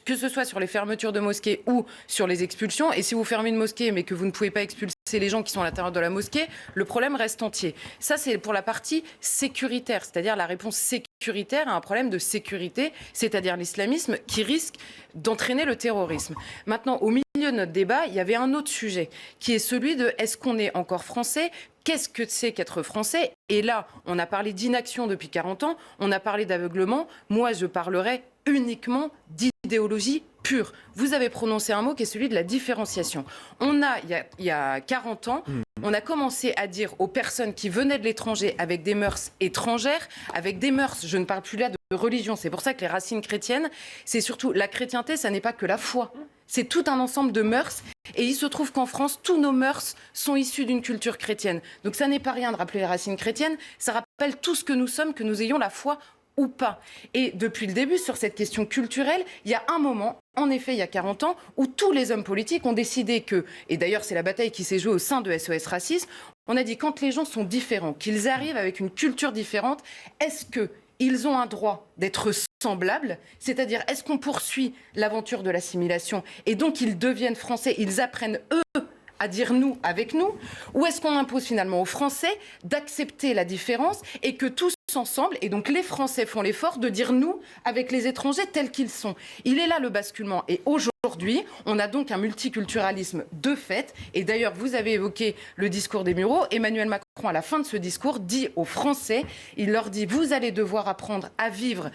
que ce soit sur les fermetures de mosquées ou sur les expulsions. Et si vous fermez une mosquée, mais que vous ne pouvez pas expulser les gens qui sont à l'intérieur de la mosquée, le problème reste entier. Ça, c'est pour la partie sécuritaire, c'est-à-dire la réponse sécuritaire à un problème de sécurité, c'est-à-dire l'islamisme qui risque d'entraîner le terrorisme. Maintenant, au milieu de notre débat, il y avait un autre sujet, qui est celui de est-ce qu'on est encore français ? Qu'est-ce que c'est qu'être français? Et là, on a parlé d'inaction depuis 40 ans, on a parlé d'aveuglement. Moi, je parlerai uniquement d'idéologie pure. Vous avez prononcé un mot qui est celui de la différenciation. Il y a 40 ans, on a commencé à dire aux personnes qui venaient de l'étranger avec des mœurs étrangères, avec des mœurs, je ne parle plus là de religion, c'est pour ça que les racines chrétiennes, c'est surtout la chrétienté, ça n'est pas que la foi. C'est tout un ensemble de mœurs. Et il se trouve qu'en France, tous nos mœurs sont issues d'une culture chrétienne. Donc ça n'est pas rien de rappeler les racines chrétiennes, ça rappelle tout ce que nous sommes, que nous ayons la foi ou pas. Et depuis le début, sur cette question culturelle, il y a un moment, en effet, il y a 40 ans, où tous les hommes politiques ont décidé que, et d'ailleurs c'est la bataille qui s'est jouée au sein de SOS Racisme, on a dit quand les gens sont différents, qu'ils arrivent avec une culture différente, est-ce qu'ils ont un droit d'être semblables, c'est-à-dire est-ce qu'on poursuit l'aventure de l'assimilation et donc ils deviennent français, ils apprennent eux à dire nous avec nous, ou est-ce qu'on impose finalement aux Français d'accepter la différence et que tous ensemble, et donc les Français font l'effort de dire nous avec les étrangers tels qu'ils sont. Il est là le basculement et aujourd'hui, on a donc un multiculturalisme de fait et d'ailleurs vous avez évoqué le discours des Mureaux, Emmanuel Macron à la fin de ce discours dit aux Français, il leur dit vous allez devoir apprendre à vivre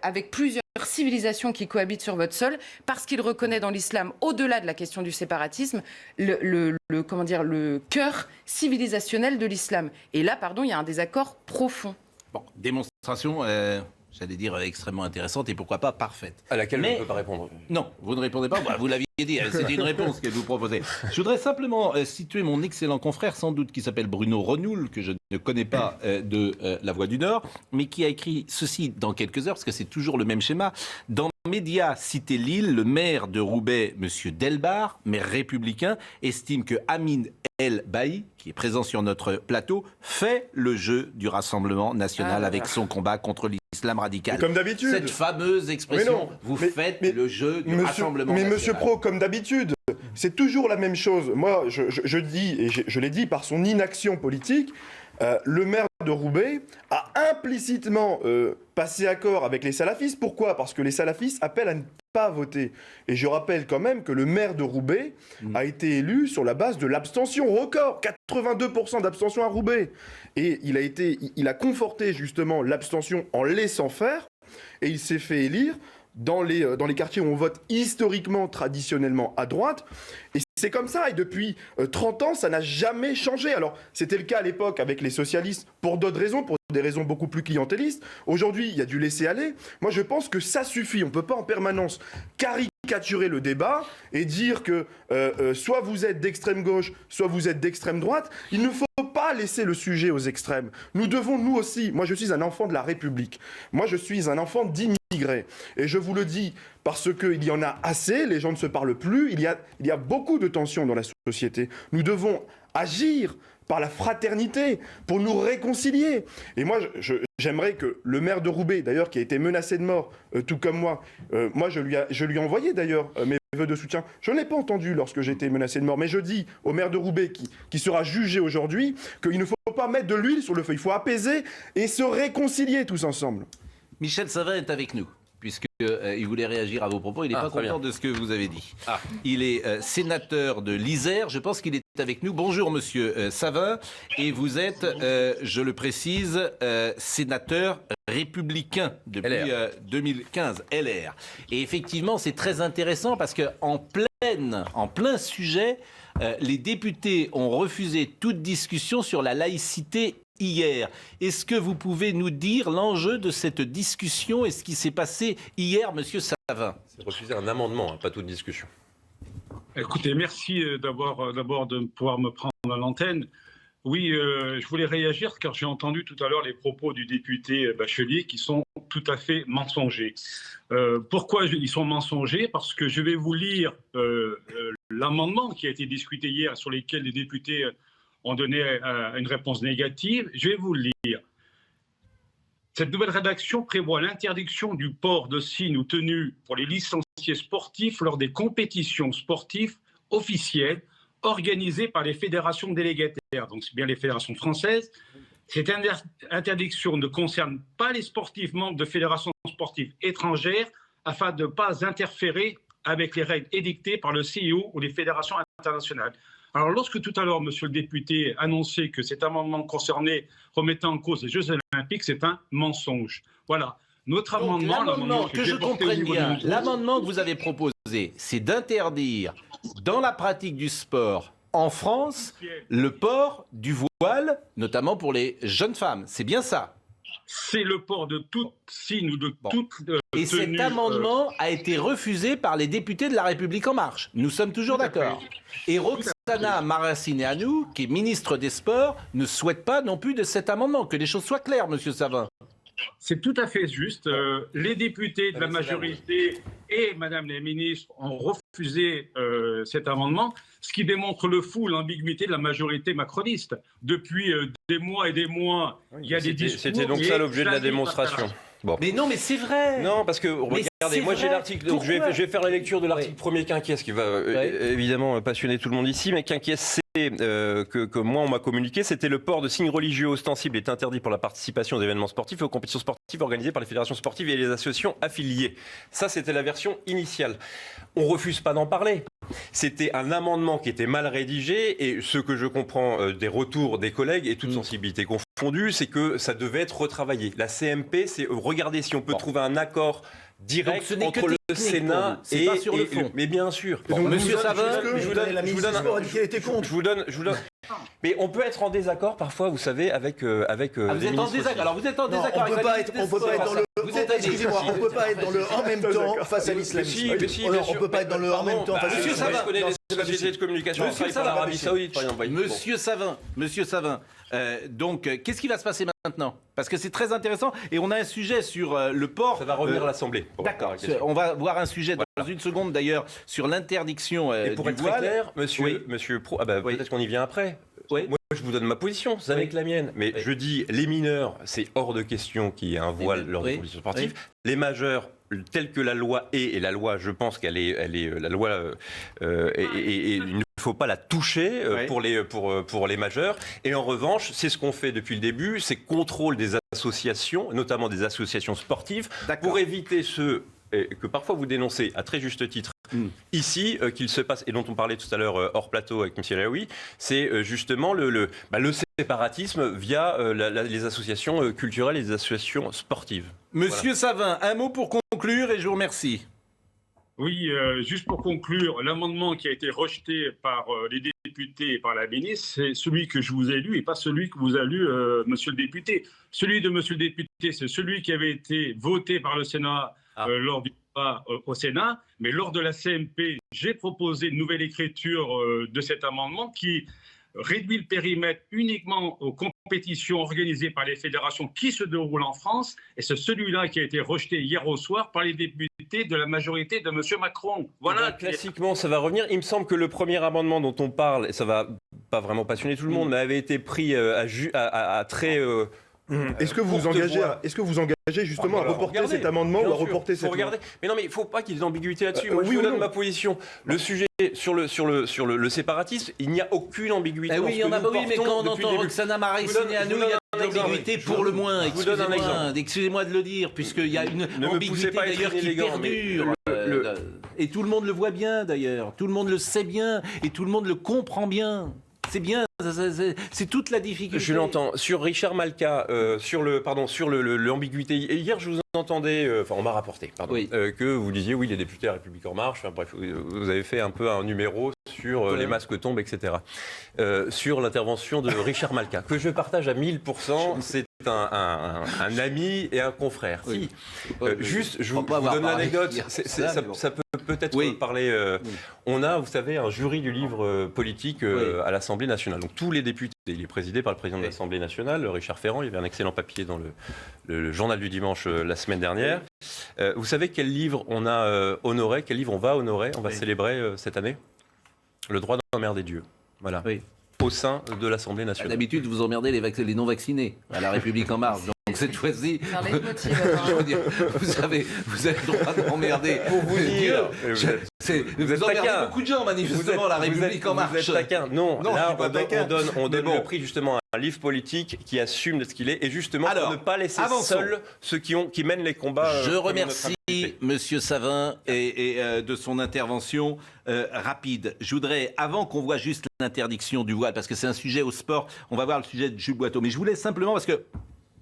avec plusieurs civilisations qui cohabitent sur votre sol parce qu'il reconnaît dans l'islam, au-delà de la question du séparatisme, le cœur civilisationnel de l'islam. Et là, pardon, il y a un désaccord profond. Bon, démonstration, j'allais dire extrêmement intéressante et pourquoi pas parfaite. À laquelle je ne peux pas répondre. Non, vous ne répondez pas, vous l'aviez dit, c'était une réponse que vous proposez. Je voudrais simplement situer mon excellent confrère, sans doute, qui s'appelle Bruno Renoul, que je ne connais pas de La Voix du Nord, mais qui a écrit ceci dans quelques heures, parce que c'est toujours le même schéma. Dans Média Cité Lille, le maire de Roubaix, M. Delbar, maire républicain, estime que Amin El Bailly, qui est présent sur notre plateau, fait le jeu du Rassemblement national avec son combat contre l'islam radical. Mais comme d'habitude. Cette fameuse expression, faites le jeu du Rassemblement national. Mais Monsieur Pro, comme d'habitude, c'est toujours la même chose. Moi, je dis, et je l'ai dit par son inaction politique, le maire de Roubaix a implicitement passé accord avec les salafistes. Pourquoi ? Parce que les salafistes appellent à ne pas voter. Et je rappelle quand même que le maire de Roubaix a été élu sur la base de l'abstention record. 82% d'abstention à Roubaix. Et il a conforté justement l'abstention en laissant faire. Et il s'est fait élire dans les quartiers où on vote historiquement, traditionnellement à droite. Et c'est comme ça. Et depuis 30 ans, ça n'a jamais changé. Alors, c'était le cas à l'époque avec les socialistes pour d'autres raisons, pour des raisons beaucoup plus clientélistes. Aujourd'hui, il y a du laisser-aller. Moi, je pense que ça suffit. On ne peut pas en permanence caricaturer le débat et dire que soit vous êtes d'extrême gauche, soit vous êtes d'extrême droite. Il ne faut pas laisser le sujet aux extrêmes. Nous devons, nous aussi, moi je suis un enfant de la République. Moi je suis un enfant d'immigrés. Et je vous le dis parce qu'il y en a assez, les gens ne se parlent plus, il y a beaucoup de tensions dans la société. Nous devons agir par la fraternité, pour nous réconcilier. Et moi, j'aimerais que le maire de Roubaix, d'ailleurs, qui a été menacé de mort, tout comme moi, je lui ai envoyé d'ailleurs mes vœux de soutien. Je ne l'ai pas entendu lorsque j'ai été menacé de mort, mais je dis au maire de Roubaix, qui sera jugé aujourd'hui, qu'il ne faut pas mettre de l'huile sur le feu, il faut apaiser et se réconcilier tous ensemble. Michel Savin est avec nous. puisqu'il voulait réagir à vos propos. Il n'est pas content de ce que vous avez dit. Il est sénateur de l'Isère. Je pense qu'il est avec nous. Bonjour, monsieur Savin. Et vous êtes, je le précise, sénateur républicain depuis 2015, LR. Et effectivement, c'est très intéressant parce qu'en plein sujet, les députés ont refusé toute discussion sur la laïcité hier. Est-ce que vous pouvez nous dire l'enjeu de cette discussion et ce qui s'est passé hier, monsieur Savin? C'est refuser un amendement, pas toute discussion. Écoutez, merci d'abord de pouvoir me prendre à l'antenne. Oui, je voulais réagir car j'ai entendu tout à l'heure les propos du député Bachelier qui sont tout à fait mensongers. Pourquoi ils sont mensongers? Parce que je vais vous lire l'amendement qui a été discuté hier sur lequel les députés ont donné une réponse négative. Je vais vous le lire. Cette nouvelle rédaction prévoit l'interdiction du port de signes ou tenues pour les licenciés sportifs lors des compétitions sportives officielles organisées par les fédérations délégataires, donc c'est bien les fédérations françaises. Cette interdiction ne concerne pas les sportifs membres de fédérations sportives étrangères afin de ne pas interférer avec les règles édictées par le CIO ou les fédérations internationales. Alors, lorsque tout à l'heure, monsieur le député annonçait que cet amendement concernait remettant en cause les Jeux Olympiques, c'est un mensonge. Voilà. Notre amendement, l'amendement que je comprenne bien, l'amendement que vous avez proposé, c'est d'interdire dans la pratique du sport en France le port du voile, notamment pour les jeunes femmes. C'est bien ça? C'est le port de tout signe ou de toute Et tenue, cet amendement a été refusé par les députés de La République En Marche. Nous sommes toujours d'accord. Et Roxana Maracineanu, qui est ministre des Sports, ne souhaite pas non plus de cet amendement. Que les choses soient claires, monsieur Savin. C'est tout à fait juste. Les députés de la majorité et madame la ministre ont refusé cet amendement, ce qui démontre le fou, l'ambiguïté de la majorité macroniste. Depuis des mois et des mois, il y a des discours... C'était donc ça l'objet de la démonstration. Bon. Mais non, mais c'est vrai. Non, parce que regardez, moi j'ai l'article, donc je vais faire la lecture de l'article premier quinquies qui va évidemment passionner tout le monde ici, mais quinquies C que moi on m'a communiqué, c'était le port de signes religieux ostensibles est interdit pour la participation aux événements sportifs et aux compétitions sportives organisées par les fédérations sportives et les associations affiliées. Ça, c'était la version initiale. On refuse pas d'en parler. C'était un amendement qui était mal rédigé et ce que je comprends des retours des collègues et toutes sensibilités confondues, c'est que ça devait être retravaillé. La CMP, c'est regarder si on peut trouver un accord direct entre le Sénat et pas sur le fond. Mais bien sûr. Bon, monsieur Savin, je vous donne. Mais on peut être en désaccord parfois, vous savez, avec vous êtes en désaccord. Alors vous êtes en désaccord. On peut pas être dans le. Excusez-moi, on peut pas être dans le en même temps face à l'islamisme. On peut pas être dans le en même temps face à Monsieur l'islamisme. Savin, connaît les sociétés de communication en Arabie Saoudite, par exemple. Monsieur Savin, donc qu'est-ce qui va se passer maintenant? Parce que c'est très intéressant et on a un sujet sur le port. Ça va revenir à l'Assemblée. D'accord. On va voir un sujet dans une seconde d'ailleurs sur l'interdiction et pour du être voile. très clair, monsieur Pro, peut-être qu'on y vient après. Oui. Moi, je vous donne ma position, c'est avec la mienne. Mais je dis, les mineurs, c'est hors de question qu'il y ait un voile lors des compétitions sportives. Les majeurs, telle que la loi est, et la loi, je pense qu'elle est la loi, et il ne faut pas la toucher pour les majeurs. Et en revanche, c'est ce qu'on fait depuis le début, c'est contrôle des associations, notamment des associations sportives, pour éviter ceux que parfois vous dénoncez à très juste titre ici, qu'il se passe, et dont on parlait tout à l'heure hors plateau avec M. Laoui, c'est justement le séparatisme via les associations culturelles et les associations sportives. Monsieur Savin, un mot pour conclure et je vous remercie. Oui, juste pour conclure, l'amendement qui a été rejeté par les députés et par la ministre, c'est celui que je vous ai lu et pas celui que vous a lu, monsieur le député. Celui de monsieur le député, c'est celui qui avait été voté par le Sénat lors du débat au Sénat. Mais lors de la CMP, j'ai proposé une nouvelle écriture de cet amendement qui réduit le périmètre uniquement aux compétitions organisées par les fédérations qui se déroulent en France. Et c'est celui-là qui a été rejeté hier au soir par les députés de la majorité de M. Macron. Voilà. Classiquement, ça va revenir. Il me semble que le premier amendement dont on parle, et ça va pas vraiment passionner tout le monde, mais avait été pris à très... Est-ce que vous vous engagez justement à reporter cet amendement ou à reporter cette loi? Mais non, mais il ne faut pas qu'il y ait d'ambiguïté là-dessus. Moi, je vous donne ma position. Le sujet sur le séparatisme, il n'y a aucune ambiguïté. Oui, il y en a pas. Oui, mais quand on entend Roxana Maracineanu, il y a d'ambiguïté pour le moins. Je vous donne un exemple. Excusez-moi de le dire, puisqu'il y a une Ne me ambiguïté poussez pas à être d'ailleurs qui inélégant, mais perdure. Et tout le monde le voit bien d'ailleurs, tout le monde le sait bien et tout le monde le comprend bien. C'est bien, c'est toute la difficulté. Je l'entends. Sur Richard Malka, sur l'ambiguïté. Hier, je vous entendais, enfin, on m'a rapporté, que vous disiez, oui, les députés à République En Marche, enfin, bref, vous avez fait un peu un numéro sur les masques tombent, etc. Sur l'intervention de Richard Malka, que je partage à 1000%, c'est un ami et un confrère. Oui. Juste, je vous donne l'anecdote, ça peut peut-être parler... On a, vous savez, un jury du livre politique à l'Assemblée nationale. Donc tous les députés, il est présidé par le président de l'Assemblée nationale, Richard Ferrand. Il y avait un excellent papier dans le journal du dimanche la semaine dernière. Vous savez quel livre on a honoré, quel livre on va honorer, on va célébrer cette année? Le droit d'emmerder Dieu. Voilà. Au sein de l'Assemblée nationale. D'habitude, vous emmerdez les non-vaccinés à la République En Marche. Donc cette fois-ci, je veux dire, vous avez le droit d'emmerder. Pour vous dire, vous emmerdez beaucoup de gens, manifestement, la République En Marche. Vous êtes taquin. Non, là, on donne bon. le prix justement à un livre politique qui assume de ce qu'il est, et justement pour ne pas laisser seuls ceux qui mènent les combats. Je remercie Monsieur Savin et de son intervention rapide. Je voudrais, avant qu'on voit juste l'interdiction du voile, parce que c'est un sujet au sport, on va voir le sujet de Jules Boiteau, mais je voulais simplement, parce que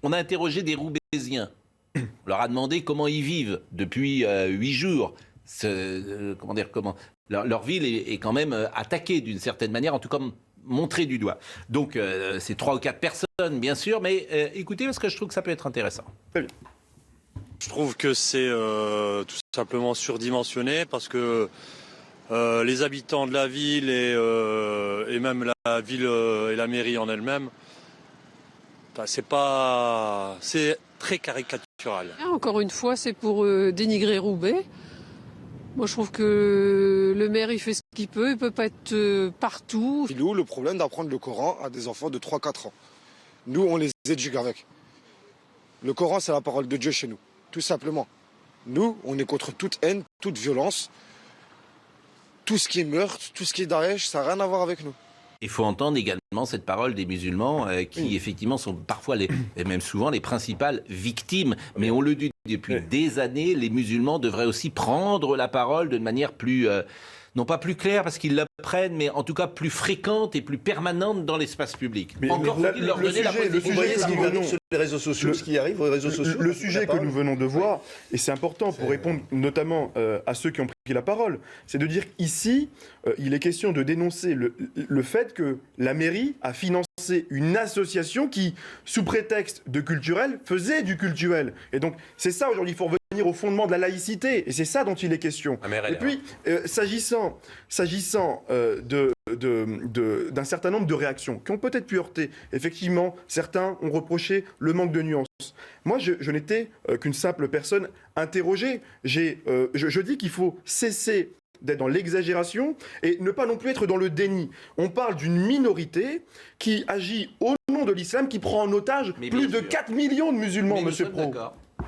on a interrogé des Roubaisiens. On leur a demandé comment ils vivent depuis 8 jours. Leur ville est quand même attaquée d'une certaine manière, en tout cas montrée du doigt. Donc c'est 3 ou 4 personnes, bien sûr, mais écoutez, parce que je trouve que ça peut être intéressant. Très bien. Je trouve que c'est tout simplement surdimensionné parce que les habitants de la ville et même la ville et la mairie en elle-même, c'est très caricatural. Encore une fois, c'est pour dénigrer Roubaix. Moi, je trouve que le maire, il fait ce qu'il peut. Il peut pas être partout. Il est où le problème d'apprendre le Coran à des enfants de 3-4 ans? Nous, on les éduque avec. Le Coran, c'est la parole de Dieu chez nous, tout simplement. Nous, on est contre toute haine, toute violence. Tout ce qui est meurtre, tout ce qui est Daesh, ça n'a rien à voir avec nous. Il faut entendre également cette parole des musulmans qui, effectivement, sont parfois et même souvent les principales victimes. Mais on le dit depuis des années, les musulmans devraient aussi prendre la parole de manière plus, non pas plus claire parce qu'ils la prennent, mais en tout cas plus fréquente et plus permanente dans l'espace public. Mais encore faut-il leur donner la possibilité. Vous voyez ce qui venons sur les réseaux sociaux, ce qui arrive aux réseaux sociaux. Le sujet que nous venons de voir, et c'est important pour répondre notamment à ceux qui ont pris la parole, c'est de dire qu'ici, il est question de dénoncer le fait que la mairie a financé une association qui, sous prétexte de culturel, faisait du cultuel. Et donc, c'est ça aujourd'hui, il faut revenir au fondement de la laïcité, et c'est ça dont il est question. Et puis, s'agissant d'un certain nombre de réactions qui ont peut-être pu heurter, effectivement, certains ont reproché le manque de nuances. Moi, je n'étais qu'une simple personne interrogée. Je dis qu'il faut cesser d'être dans l'exagération et ne pas non plus être dans le déni. On parle d'une minorité qui agit au nom de l'islam, qui prend en otage plus de 4 millions de musulmans, monsieur Pro.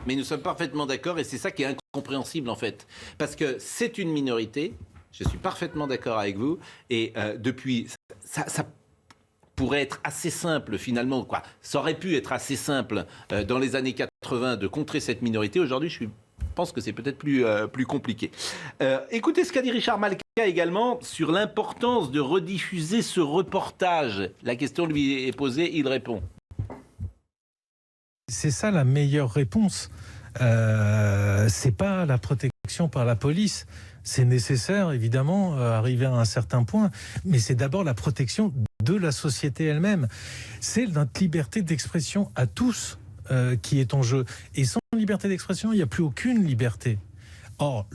Mais nous sommes parfaitement d'accord et c'est ça qui est incompréhensible en fait. Parce que c'est une minorité, je suis parfaitement d'accord avec vous, et depuis, ça pourrait être assez simple finalement, quoi. Ça aurait pu être assez simple dans les années 80 de contrer cette minorité. Aujourd'hui, je pense que c'est peut-être plus compliqué. Écoutez ce qu'a dit Richard Malka également sur l'importance de rediffuser ce reportage. La question lui est posée, il répond. C'est ça la meilleure réponse. C'est pas la protection par la police. C'est nécessaire, évidemment, arriver à un certain point, mais c'est d'abord la protection de la société elle-même. C'est notre liberté d'expression à tous qui est en jeu. Et sans liberté d'expression, il n'y a plus aucune liberté. Or,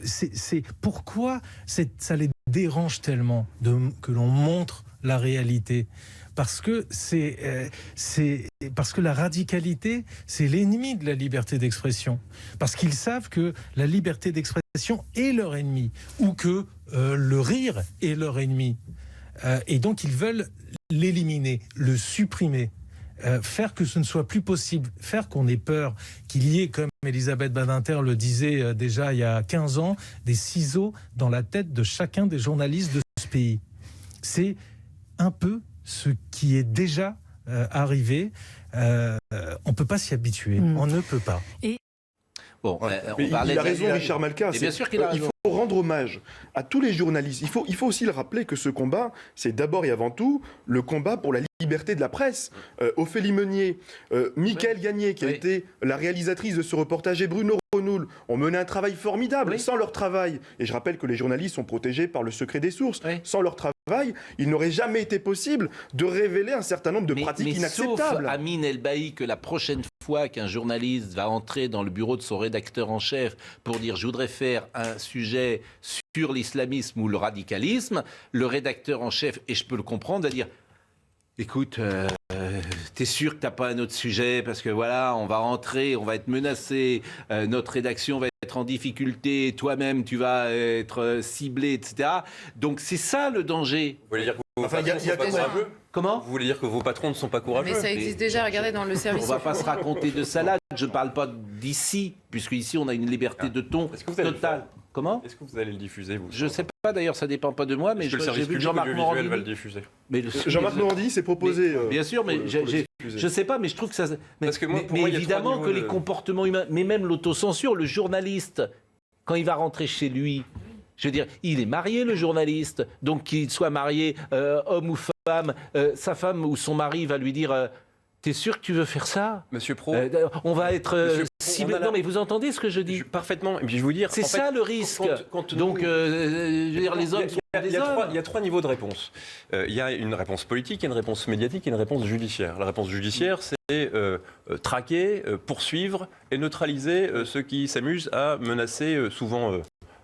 c'est pourquoi ça les dérange tellement que l'on montre la réalité. Parce que parce que la radicalité, c'est l'ennemi de la liberté d'expression. Parce qu'ils savent que la liberté d'expression est leur ennemi, ou que le rire est leur ennemi. Et donc ils veulent l'éliminer, le supprimer. Faire que ce ne soit plus possible, faire qu'on ait peur, qu'il y ait, comme Elisabeth Badinter le disait déjà il y a 15 ans, des ciseaux dans la tête de chacun des journalistes de ce pays. C'est un peu ce qui est déjà arriver. On ne peut pas s'y habituer. On ne peut pas. Bon, il a raison, Richard Malka. Bien sûr qu'il a raison. Il faut rendre hommage à tous les journalistes. Il faut aussi le rappeler que ce combat, c'est d'abord et avant tout le combat pour la liberté de la presse. Ophélie Meunier, Mickaël Gagné, qui a été la réalisatrice de ce reportage, et Bruno Renoul ont mené un travail formidable. Sans leur travail, et je rappelle que les journalistes sont protégés par le secret des sources, sans leur travail, il n'aurait jamais été possible de révéler un certain nombre de pratiques inacceptables. Sauf Amine Elbaï, que la prochaine fois qu'un journaliste va entrer dans le bureau de son rédacteur en chef pour dire « je voudrais faire un sujet sur l'islamisme ou le radicalisme », le rédacteur en chef, et je peux le comprendre, va dire « écoute, t'es sûr que t'as pas un autre sujet parce que voilà, on va rentrer, on va être menacé, notre rédaction va être en difficulté, toi-même tu vas être ciblé, etc. » Donc c'est ça le danger. Vous voulez dire que vos patrons ne sont pas courageux ? Comment ? Vous voulez dire que vos patrons ne sont pas courageux ? Mais ça existe déjà, regardez dans le service. On va pas se raconter de salade. Je parle pas d'ici, puisque ici on a une liberté de ton totale. Comment ? Est-ce que vous allez le diffuser, vous ? Je sais pas d'ailleurs, ça dépend pas de moi, mais j'ai vu que Jean-Marc Morandini va le diffuser. Jean-Marc Morandini s'est proposé. Bien sûr, mais je sais pas, mais je trouve que ça. Parce que moi, évidemment que les comportements humains, mais même l'autocensure, le journaliste, quand il va rentrer chez lui. Je veux dire, il est marié, le journaliste, donc qu'il soit marié, homme ou femme, sa femme ou son mari va lui dire t'es sûr que tu veux faire ça ? Monsieur Pro, on va être ciblé. Non, mais vous entendez ce que je dis ? Parfaitement. Et puis je vous dire, c'est ça le risque. Donc, je veux dire, les hommes sont des hommes. Il y a trois niveaux de réponse. Il y a une réponse politique, il y a une réponse médiatique et une réponse judiciaire. La réponse judiciaire, c'est traquer, poursuivre et neutraliser ceux qui s'amusent à menacer souvent.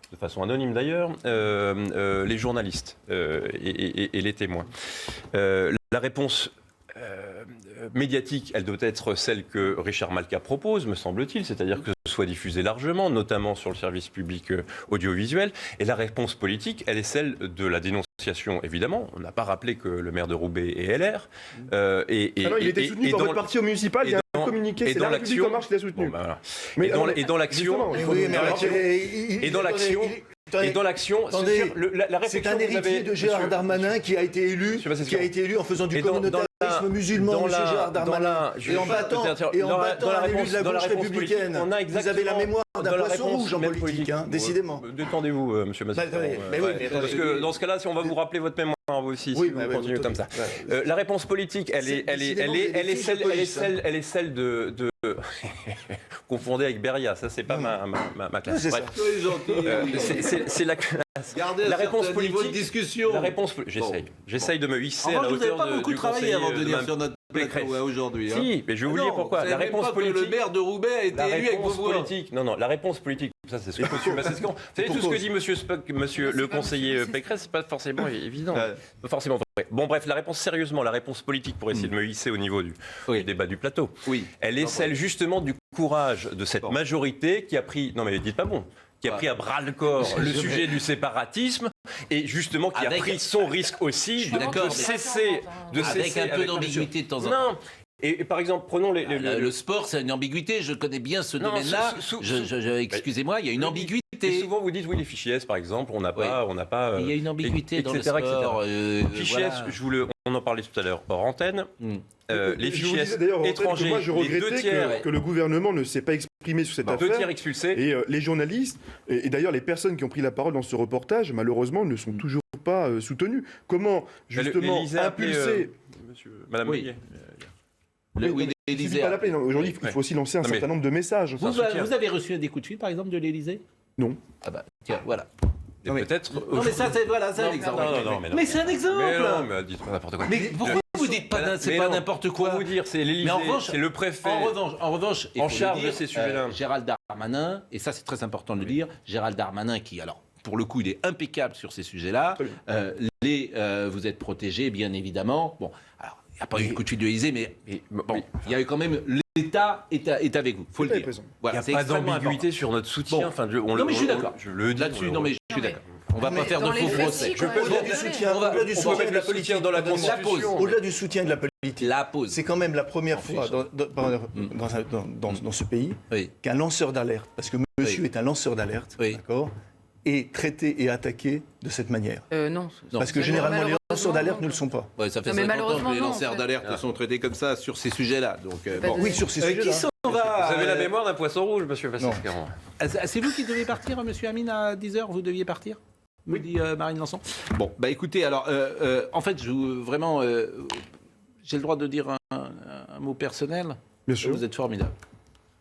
De façon anonyme d'ailleurs, les journalistes et les témoins. La réponse médiatique, elle doit être celle que Richard Malka propose, me semble-t-il, c'est-à-dire que ce soit diffusé largement, notamment sur le service public audiovisuel. Et la réponse politique, elle est celle de la dénonciation, évidemment. On n'a pas rappelé que le maire de Roubaix est LR. Il était soutenu par votre parti au municipal, il y a un communiqué, c'est La République En Marche qui l'a soutenu. Bon, ben voilà. Et dans l'action... Et dans l'action, c'est un héritier de Gérard Darmanin qui a été élu en faisant du communautarisme musulman, monsieur Gérard Darmanin, et en battant un élu de la gauche républicaine. Vous avez la mémoire d'un poisson rouge en politique, décidément. Détendez-vous, monsieur Mazzotto. Parce que dans ce cas-là, si on va vous rappeler votre mémoire, vous aussi, si vous continuez comme ça. La réponse politique, elle est celle de confondée avec Beria, ça c'est pas ma classe. C'est la réponse politique. Discussion. La réponse. J'essaye de me hisser à la hauteur vous n'avez pas beaucoup travaillé avant de venir sur notre plateau aujourd'hui. Si, mais je vais vous dire pourquoi. La réponse politique. Le maire de Roubaix a été élu avec vos voix. Non, la réponse politique. Ça, c'est ce que monsieur Massescan. Vous savez, tout ce que dit monsieur le conseiller Pécresse, c'est pas forcément évident. Pas forcément vrai. Bon, bref, la réponse politique pour essayer de me hisser au niveau du débat du plateau. Elle est celle justement du courage de cette majorité qui a pris. Non, mais dites pas bon. Qui a pris à bras-le-corps le sujet du séparatisme et justement qui a pris son risque aussi de cesser avec un peu d'ambiguïté de temps en temps. Non. Et par exemple, prenons le sport, c'est une ambiguïté. Je connais bien ce domaine-là. Excusez-moi, il y a une ambiguïté. Et souvent, vous dites oui, les fichiers S, par exemple, on n'a pas. Il y a une ambiguïté dans le sport. Fichiers S, on en parlait tout à l'heure hors antenne. Les fichiers étrangers, moi je regrettais que le gouvernement ne s'est pas exprimé sur cette affaire. 2 tiers expulsés. Et les journalistes, et d'ailleurs les personnes qui ont pris la parole dans ce reportage, malheureusement, ne sont toujours pas soutenues. Comment, justement, impulser... Madame l'Élysée. Aujourd'hui, il faut aussi lancer un certain nombre de messages. Vous avez reçu des coups de fil, par exemple, de l'Élysée ? Non. Ah bah, tiens, voilà. Peut-être. Non, mais ça, c'est un exemple. Mais c'est un exemple. Mais dites pas n'importe quoi. Mais pourquoi vous dites pas c'est pas n'importe quoi ? Pour vous dire, c'est l'Élysée, c'est le préfet. En revanche, en charge de ces sujets-là. Gérald Darmanin, et ça c'est très important de le dire, Gérald Darmanin qui, alors, pour le coup, il est impeccable sur ces sujets-là. Vous êtes protégés, bien évidemment. Bon, alors, il n'y a pas eu de coup de fil de l'Élysée, mais bon, il y a eu quand même... L'État est avec vous, faut le dire. Voilà, il n'y a pas d'ambiguïté sur notre soutien. Bon. Enfin, non, mais je suis d'accord. Je le dis. Là-dessus, non, mais je suis d'accord. On va pas faire de faux procès. Au-delà du soutien de la politique dans la Constitution. Au-delà du soutien de la politique. La pause. C'est quand même la première fois dans ce pays qu'un lanceur d'alerte, parce que monsieur est un lanceur d'alerte, d'accord, est traité et attaqué de cette manière. Non. Parce que généralement, les lanceurs d'alerte ne le sont pas. Ouais, ça fait Non, mais 50 ans que malheureusement, les non, lanceurs en fait. d'alerte sont traités comme ça sur ces sujets-là. Donc, Oui, sur ces sujets-là. qui s'en va Vous avez la mémoire d'un poisson rouge, monsieur Vassescaron. C'est vous qui devez partir, monsieur Amine, à 10h, vous deviez partir, me dit Marine Lançon. Bon, bah écoutez, alors, en fait, vraiment, j'ai le droit de dire un mot personnel. Bien sûr. Vous êtes formidable.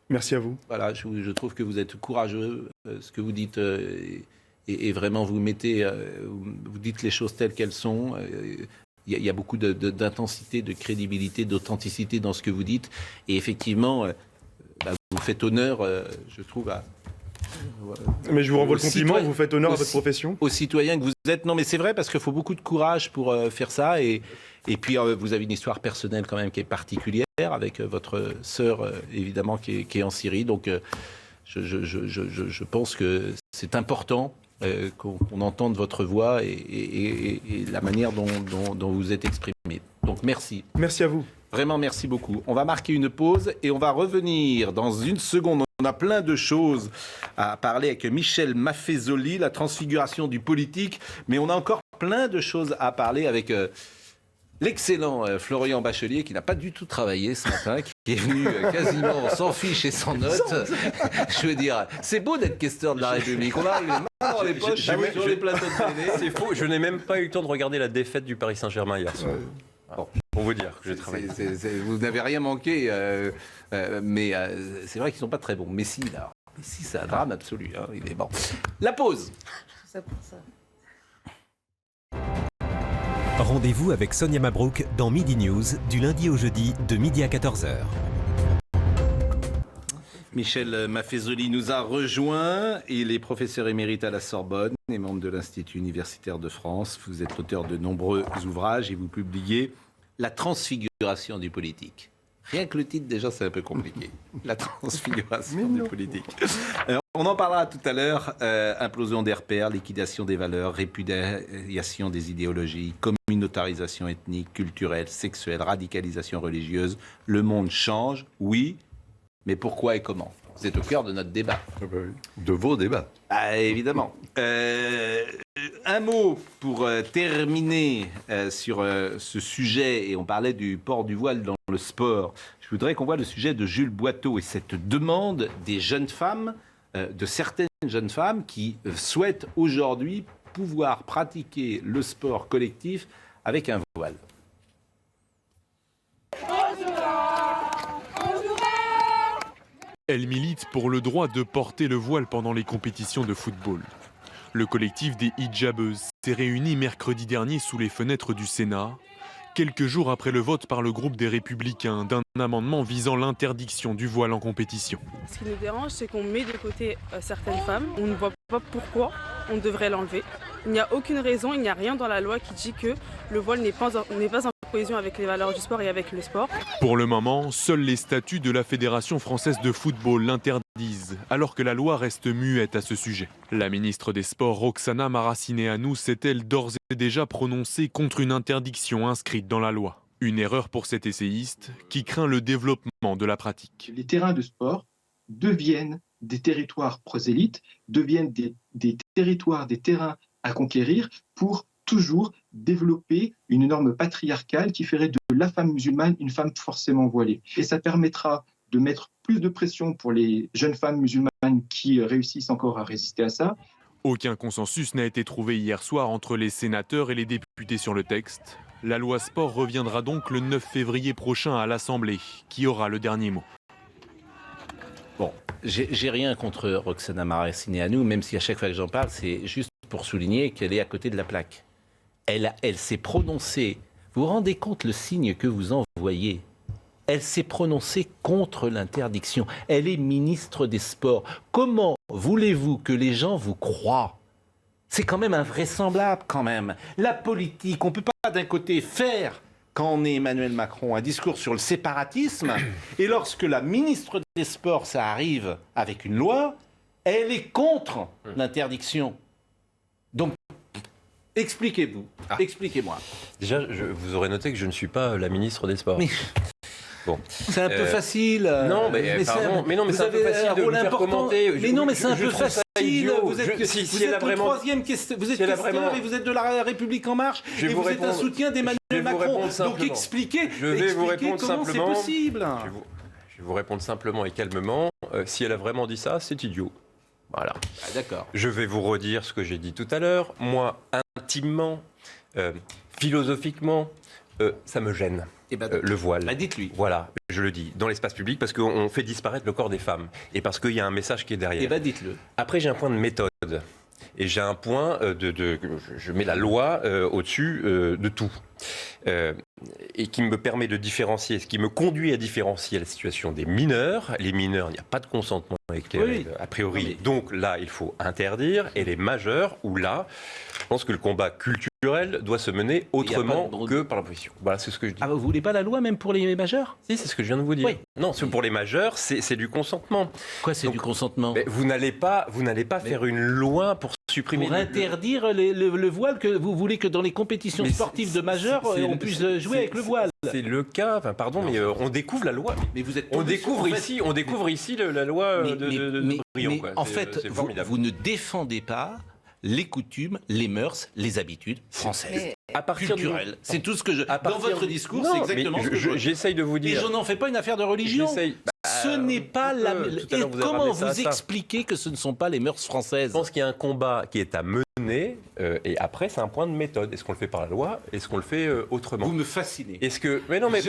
Merci à vous. Voilà, je trouve que vous êtes courageux, ce que vous dites, et vraiment vous dites les choses telles qu'elles sont. Il y a beaucoup d'intensité, de crédibilité, d'authenticité dans ce que vous dites. Et effectivement, vous faites honneur, je trouve, à... Mais je vous renvoie le compliment, vous faites honneur à votre profession. Aux citoyens que vous êtes. Non, mais c'est vrai, parce qu'il faut beaucoup de courage pour faire ça. Et puis, vous avez une histoire personnelle quand même qui est particulière, avec votre sœur, évidemment, qui est en Syrie. Donc, je pense que c'est important qu'on entende votre voix et la manière dont vous êtes exprimé. Donc, merci. Merci à vous. Vraiment, merci beaucoup. On va marquer une pause et on va revenir dans une seconde. On a plein de choses à parler avec Michel Maffezoli, la transfiguration du politique, mais on a encore plein de choses à parler avec l'excellent Florian Bachelier, qui n'a pas du tout travaillé ce matin, qui est venu quasiment sans fiche et sans notes. Je veux dire, c'est beau d'être questeur de la République. On arrive les mains dans les poches sur les plateaux de télé. C'est faux, je n'ai même pas eu le temps de regarder la défaite du Paris Saint-Germain hier soir. Bon, pour vous dire que j'ai travaillé. Vous n'avez rien manqué, mais c'est vrai qu'ils ne sont pas très bons. Messi, là, c'est un drame absolu. Hein, il est bon. La pause. Tout ça pour ça. Rendez-vous avec Sonia Mabrouk dans Midi News, du lundi au jeudi, de midi à 14h. Michel Maffezoli nous a rejoint. Il est professeur émérite à la Sorbonne et membre de l'Institut universitaire de France. Vous êtes auteur de nombreux ouvrages et vous publiez La transfiguration du politique. Rien que le titre, déjà, c'est un peu compliqué. La transfiguration du politique. On en parlera tout à l'heure. Implosion des repères, liquidation des valeurs, répudiation des idéologies, communautarisation ethnique, culturelle, sexuelle, radicalisation religieuse. Le monde change, oui, mais pourquoi et comment? Vous êtes au cœur de notre débat. De vos débats. Ah, évidemment. Un mot pour terminer sur ce sujet, et on parlait du port du voile dans le sport. Je voudrais qu'on voit le sujet de Jules Boiteau et cette demande des jeunes femmes, de certaines jeunes femmes qui souhaitent aujourd'hui pouvoir pratiquer le sport collectif avec un voile. Elle milite pour le droit de porter le voile pendant les compétitions de football. Le collectif des hijabeuses s'est réuni mercredi dernier sous les fenêtres du Sénat, quelques jours après le vote par le groupe des Républicains d'un amendement visant l'interdiction du voile en compétition. Ce qui nous dérange, c'est qu'on met de côté certaines femmes. On ne voit pas pourquoi on devrait l'enlever. Il n'y a aucune raison, il n'y a rien dans la loi qui dit que le voile n'est pas en cohésion avec les valeurs du sport et avec le sport. Pour le moment, seuls les statuts de la Fédération française de football l'interdisent, alors que la loi reste muette à ce sujet. La ministre des Sports, Roxana Maracineanu, s'est-elle d'ores et déjà prononcée contre une interdiction inscrite dans la loi. Une erreur pour cet essayiste qui craint le développement de la pratique. Les terrains de sport deviennent des territoires prosélytes, deviennent des territoires, des terrains à conquérir pour toujours développer une norme patriarcale qui ferait de la femme musulmane une femme forcément voilée. Et ça permettra de mettre plus de pression pour les jeunes femmes musulmanes qui réussissent encore à résister à ça. Aucun consensus n'a été trouvé hier soir entre les sénateurs et les députés sur le texte. La loi sport reviendra donc le 9 février prochain à l'Assemblée, qui aura le dernier mot. Bon, j'ai rien contre Roxana Maracineanu, même si à chaque fois que j'en parle, c'est juste pour souligner qu'elle est à côté de la plaque. Elle s'est prononcée. Vous vous rendez compte le signe que vous envoyez? Elle s'est prononcée contre l'interdiction. Elle est ministre des Sports. Comment voulez-vous que les gens vous croient? C'est quand même invraisemblable, quand même. La politique, on ne peut pas d'un côté faire, quand on est Emmanuel Macron, un discours sur le séparatisme, et lorsque la ministre des Sports, ça arrive avec une loi, elle est contre l'interdiction. Donc, expliquez-vous, expliquez-moi. Déjà, vous aurez noté que je ne suis pas la ministre des Sports. Mais... Bon. C'est un peu facile. Non, mais pardon. Mais non, mais c'est un peu facile de me faire commenter. Mais non, mais c'est un peu facile. idiot. Vous êtes, si elle a vraiment... troisième questeur, vous êtes questeur et vous êtes de la République En Marche et vous êtes un soutien d'Emmanuel Macron. Donc expliquez comment c'est possible. Je vais vous répondre simplement et calmement. Si elle a vraiment dit ça, c'est idiot. Voilà. Ah, d'accord. Je vais vous redire ce que j'ai dit tout à l'heure. Moi, intimement, philosophiquement, ça me gêne. Le voile. Bah, dites-lui. Voilà, je le dis, dans l'espace public, parce qu'on fait disparaître le corps des femmes. Et parce qu'il y a un message qui est derrière. Dites-le. Après, j'ai un point de méthode. Et j'ai un point je mets la loi au-dessus de tout. Et qui me permet de différencier, ce qui me conduit à différencier la situation des mineurs. Les mineurs, il n'y a pas de consentement éclairé, a priori. Donc là, il faut interdire. Et les majeurs, où là, je pense que le combat culturel doit se mener autrement que par la position. Voilà, c'est ce que je dis. Ah, vous voulez pas la loi même pour les majeurs? Si, c'est ce que je viens de vous dire. Oui. Non, pour les majeurs, c'est du consentement. Quoi, c'est du consentement? Vous n'allez pas faire une loi pour supprimer... Pour interdire le voile, que vous voulez que dans les compétitions sportives de majeurs, on puisse jouer avec le voile. C'est le cas, enfin, pardon, mais on découvre la loi. Mais vous êtes on découvre ici la loi de Briand. En fait, vous ne défendez pas les coutumes, les mœurs, les habitudes françaises. À partir culturelles. C'est tout ce que je... Dans votre discours, c'est exactement ce que j'essaye de vous dire. Et je n'en fais pas une affaire de religion. Ce n'est pas la... Et comment vous expliquez que ce ne sont pas les mœurs françaises? Je pense qu'il y a un combat qui est à mener, et après, c'est un point de méthode. Est-ce qu'on le fait par la loi? Est-ce qu'on le fait autrement? Vous me fascinez. Est-ce que... Mais non, mais...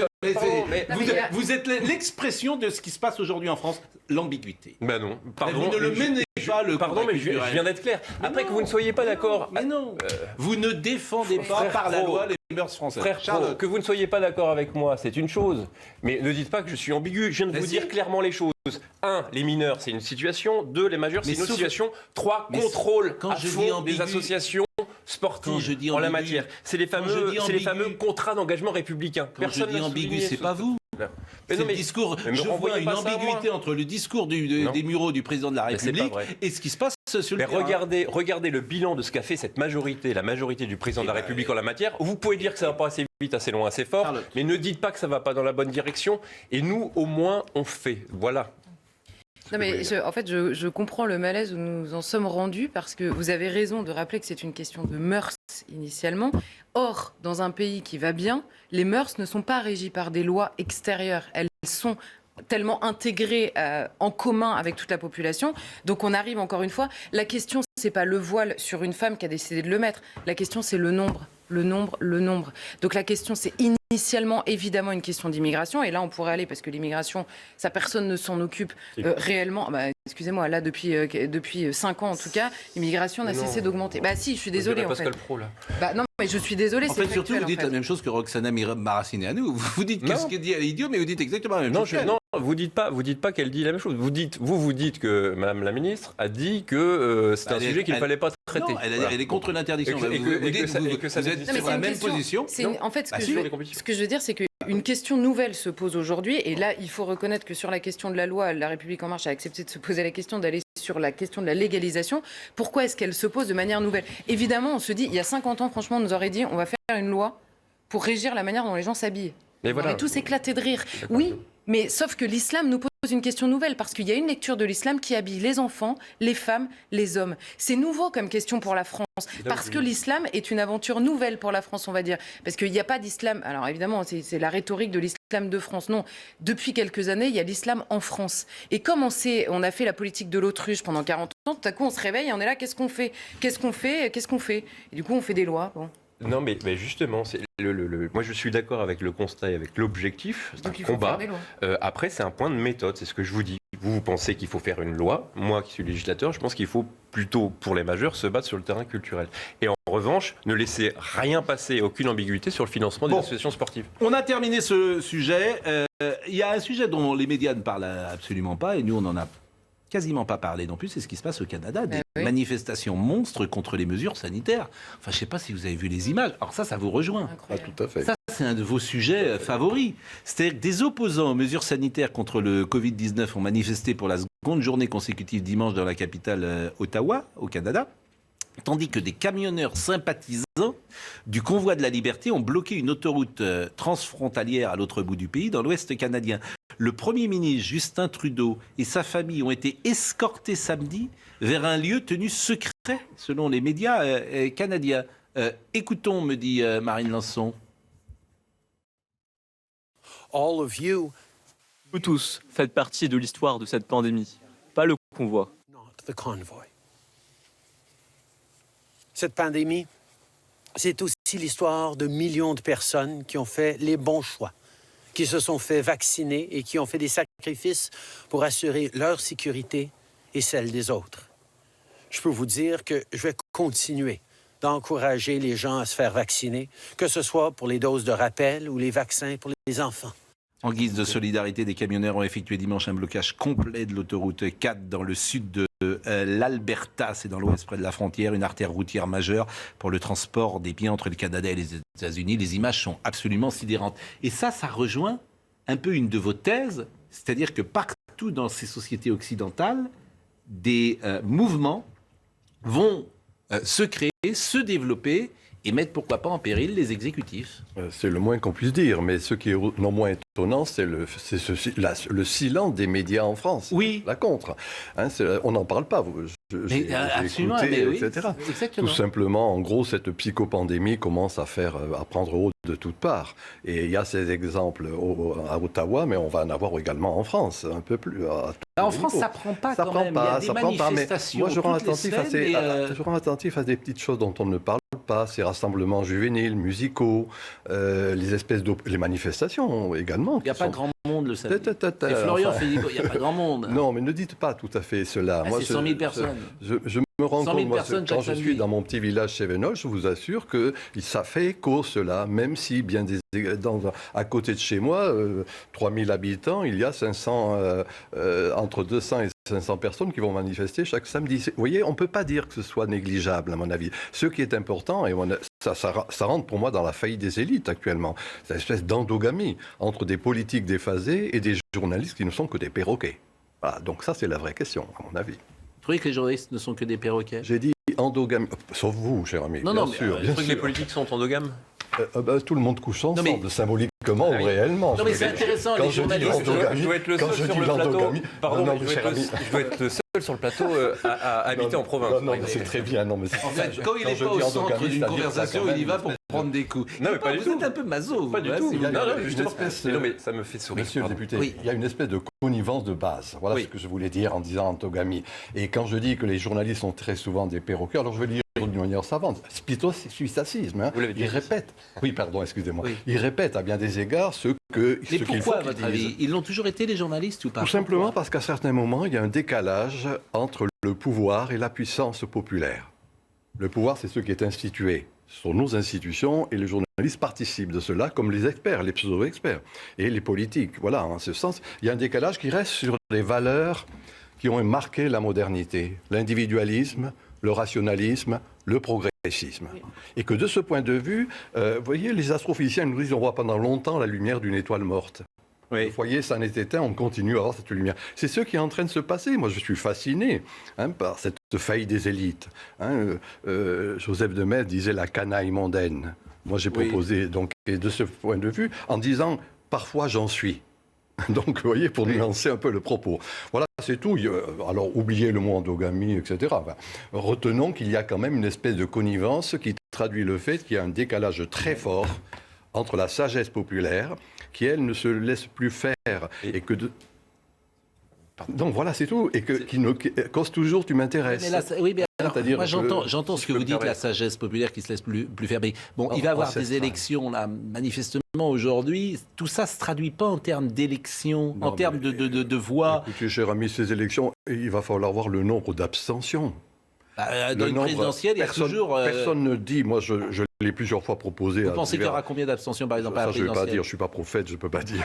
Vous êtes l'expression de ce qui se passe aujourd'hui en France, l'ambiguïté. Ben non, pardon. Vous ne le menez pas, le pardon, mais je viens d'être clair. Après que vous ne soyez pas d'accord... Mais non, vous ne défendez pas par la loi les mœurs françaises. Frère Charles, que vous ne soyez pas d'accord avec moi, c'est une chose. Mais ne dites pas que je suis ambigu. Je viens de vous dire clairement les choses. 1, les mineurs, c'est une situation. 2, les majeurs, c'est une autre situation. 3, contrôle à fond des associations sportives en la matière. C'est les fameux contrats d'engagement républicain. Personne ne dit ambigu, c'est pas vous. C'est le discours. Je vois une ambiguïté entre le discours des Mureaux du président de la République et ce qui se passe sur le terrain. Regardez le bilan de ce qu'a fait cette majorité, la majorité du président de la République en la matière. Vous pouvez dire que ça va pas assez vite, assez loin, assez fort, mais ne dites pas que ça va pas dans la bonne direction. Et nous, au moins, on fait. Voilà. Non mais je comprends le malaise où nous en sommes rendus parce que vous avez raison de rappeler que c'est une question de mœurs initialement. Or, dans un pays qui va bien, les mœurs ne sont pas régies par des lois extérieures. Elles sont tellement intégrées en commun avec toute la population. Donc on arrive encore une fois, la question c'est pas le voile sur une femme qui a décidé de le mettre. La question c'est le nombre. Donc la question, c'est initialement évidemment une question d'immigration. Et là, on pourrait aller, parce que l'immigration, ça, personne ne s'en occupe réellement. Excusez-moi, là, depuis 5 ans en tout cas, l'immigration n'a cessé d'augmenter. Si, je suis désolée en fait. Non, mais je suis désolée. En fait, surtout, vous dites la même chose que Roxana Maracineanu. Vous dites que ce qu'elle dit, elle est idiot, mais vous dites exactement la même chose. Non, vous dites pas qu'elle dit la même chose. Vous dites que Madame la Ministre a dit que c'est un sujet qu'il ne fallait pas traiter. Non, elle est contre l'interdiction. Vous êtes sur la même position. En fait, ce que je veux dire, c'est qu'une question nouvelle se pose aujourd'hui. Et là, il faut reconnaître que sur la question de la loi, la République En Marche a accepté de se poser la question d'aller sur la question de la légalisation. Pourquoi est-ce qu'elle se pose de manière nouvelle? Évidemment, on se dit, il y a 50 ans, franchement, on nous aurait dit, on va faire une loi pour régir la manière dont les gens s'habillent. On aurait tous éclaté de rire. Oui, mais sauf que l'islam nous pose une question nouvelle parce qu'il y a une lecture de l'islam qui habille les enfants, les femmes, les hommes. C'est nouveau comme question pour la France parce que l'islam est une aventure nouvelle pour la France, on va dire. Parce qu'il n'y a pas d'islam. Alors évidemment, c'est la rhétorique de l'islam de France. Non, depuis quelques années, il y a l'islam en France. Et comme on a fait la politique de l'autruche pendant 40 ans, tout à coup on se réveille et on est là, qu'est-ce qu'on fait? Et du coup, on fait des lois. Bon. Non, mais justement, moi je suis d'accord avec le constat et avec l'objectif, c'est un combat. Après, c'est un point de méthode, c'est ce que je vous dis. Vous pensez qu'il faut faire une loi. Moi qui suis législateur, je pense qu'il faut plutôt, pour les majeurs, se battre sur le terrain culturel. Et en revanche, ne laisser rien passer, aucune ambiguïté sur le financement des associations sportives. On a terminé ce sujet. Il y a un sujet dont les médias ne parlent absolument pas, et nous on en a quasiment pas parlé non plus, c'est ce qui se passe au Canada, des manifestations monstres contre les mesures sanitaires. Enfin, je ne sais pas si vous avez vu les images. Alors ça vous rejoint. Tout à fait. Ça, c'est un de vos sujets favoris. C'est-à-dire que des opposants aux mesures sanitaires contre le Covid-19 ont manifesté pour la seconde journée consécutive dimanche dans la capitale Ottawa, au Canada, tandis que des camionneurs sympathisants du convoi de la liberté ont bloqué une autoroute transfrontalière à l'autre bout du pays, dans l'ouest canadien. Le Premier ministre Justin Trudeau et sa famille ont été escortés samedi vers un lieu tenu secret, selon les médias canadiens. Écoutons, me dit Marine Lançon. Vous tous faites partie de l'histoire de cette pandémie, pas le convoi. Cette pandémie, c'est aussi l'histoire de millions de personnes qui ont fait les bons choix, qui se sont fait vacciner et qui ont fait des sacrifices pour assurer leur sécurité et celle des autres. Je peux vous dire que je vais continuer d'encourager les gens à se faire vacciner, que ce soit pour les doses de rappel ou les vaccins pour les enfants. En guise de solidarité, des camionneurs ont effectué dimanche un blocage complet de l'autoroute 4 dans le sud de l'Alberta, c'est dans l'ouest près de la frontière, une artère routière majeure pour le transport des biens entre le Canada et les États-Unis. Les images sont absolument sidérantes. Et ça rejoint un peu une de vos thèses, c'est-à-dire que partout dans ces sociétés occidentales, des mouvements vont se créer, se développer et mettre pourquoi pas en péril les exécutifs. C'est le moins qu'on puisse dire, mais ce qui est non moins étonnant, c'est le silence des médias en France. Oui. La contre. Hein, on n'en parle pas. J'ai écouté, oui, etc. Exactement. Tout simplement, en gros, cette psychopandémie commence à prendre haut de toutes parts. Et il y a ces exemples à Ottawa, mais on va en avoir également en France, un peu plus. En France, ça prend pas quand même. Il y a des manifestations. Moi, je rends attentif à des petites choses dont on ne parle pas, ces rassemblements juvéniles, musicaux, les manifestations également. Il n'y a pas grand monde le samedi. Et Florian Philippot, il n'y a pas grand monde. Non, mais ne dites pas tout à fait cela. Moi, c'est 100 000 personnes. Je me rends compte, moi, quand je suis dans mon petit village Chévenol, je vous assure que ça fait écho cela, même si à côté de chez moi, 3000 habitants, il y a entre 200 et 500 personnes qui vont manifester chaque samedi. Vous voyez, on ne peut pas dire que ce soit négligeable, à mon avis. Ce qui est important, et ça rentre pour moi dans la faillite des élites actuellement, c'est une espèce d'endogamie entre des politiques déphasés et des journalistes qui ne sont que des perroquets. Voilà, donc ça, c'est la vraie question, à mon avis. Vous trouvez que les journalistes ne sont que des perroquets? J'ai dit endogamie, sauf vous, cher ami. Non, bien non, sûr. Vous trouvez que les politiques sont endogames? Tout le monde couche ensemble, symboliquement ou réellement. Non, mais c'est intéressant, les journalistes. Je dois être le seul sur le plateau. Pardon, je dois être le seul sur le plateau à habiter en province. Non, c'est très bien. Non, mais en fait, quand il n'est pas au centre d'une conversation, il y va pour prendre des coups. Non, mais pas du tout. Vous êtes un peu maso. Pas du tout. Non, mais ça me fait sourire. Monsieur le député, il y a une espèce de connivence de base. Voilà ce que je voulais dire en disant endogamie. Et quand je dis que les journalistes sont très souvent des perroquets, alors je vais dire d'une manière savante, spitosisme, hein. Il répète. Oui, pardon, excusez-moi. Oui. Il répète à bien des égards ce qu'il faut. Mais pourquoi, à votre avis? Ils l'ont toujours été, les journalistes, ou pas? Tout simplement parce qu'à certains moments, il y a un décalage entre le pouvoir et la puissance populaire. Le pouvoir, c'est ce qui est institué. Ce sont nos institutions et les journalistes participent de cela, comme les experts, les pseudo-experts et les politiques. Voilà, en ce sens, il y a un décalage qui reste sur les valeurs qui ont marqué la modernité, l'individualisme, le rationalisme, le progressisme. Oui. Et que de ce point de vue, vous voyez, les astrophysiciens nous disent qu'on voit pendant longtemps la lumière d'une étoile morte. Oui. Vous voyez, ça n'est éteint, on continue à avoir cette lumière. C'est ce qui est en train de se passer. Moi, je suis fasciné par cette faillite des élites. Joseph de Maistre disait la canaille mondaine. Moi, j'ai proposé, donc, et de ce point de vue, en disant, parfois j'en suis. Donc, vous voyez, pour nuancer un peu le propos. Voilà, c'est tout. Alors, oubliez le mot endogamie, etc. Enfin, retenons qu'il y a quand même une espèce de connivence qui traduit le fait qu'il y a un décalage très fort entre la sagesse populaire, qui, elle, ne se laisse plus faire, et que donc voilà, c'est tout. Et qui cause toujours, tu m'intéresses. Oui, mais alors, moi j'entends ce que vous dites, la sagesse populaire qui se laisse plus faire. Mais bon, il va y avoir des élections, là, manifestement, aujourd'hui. Tout ça ne se traduit pas en termes d'élections, en termes de voix. Écoutez, cher ami, ces élections, il va falloir voir le nombre d'abstentions. Dans une présidentielle, il y a toujours... Personne ne dit, moi je l'ai plusieurs fois proposé. Vous pensez qu'il y aura combien d'abstentions, par exemple, à la présidentielle? Ça, je ne vais pas dire, je ne suis pas prophète, je ne peux pas dire.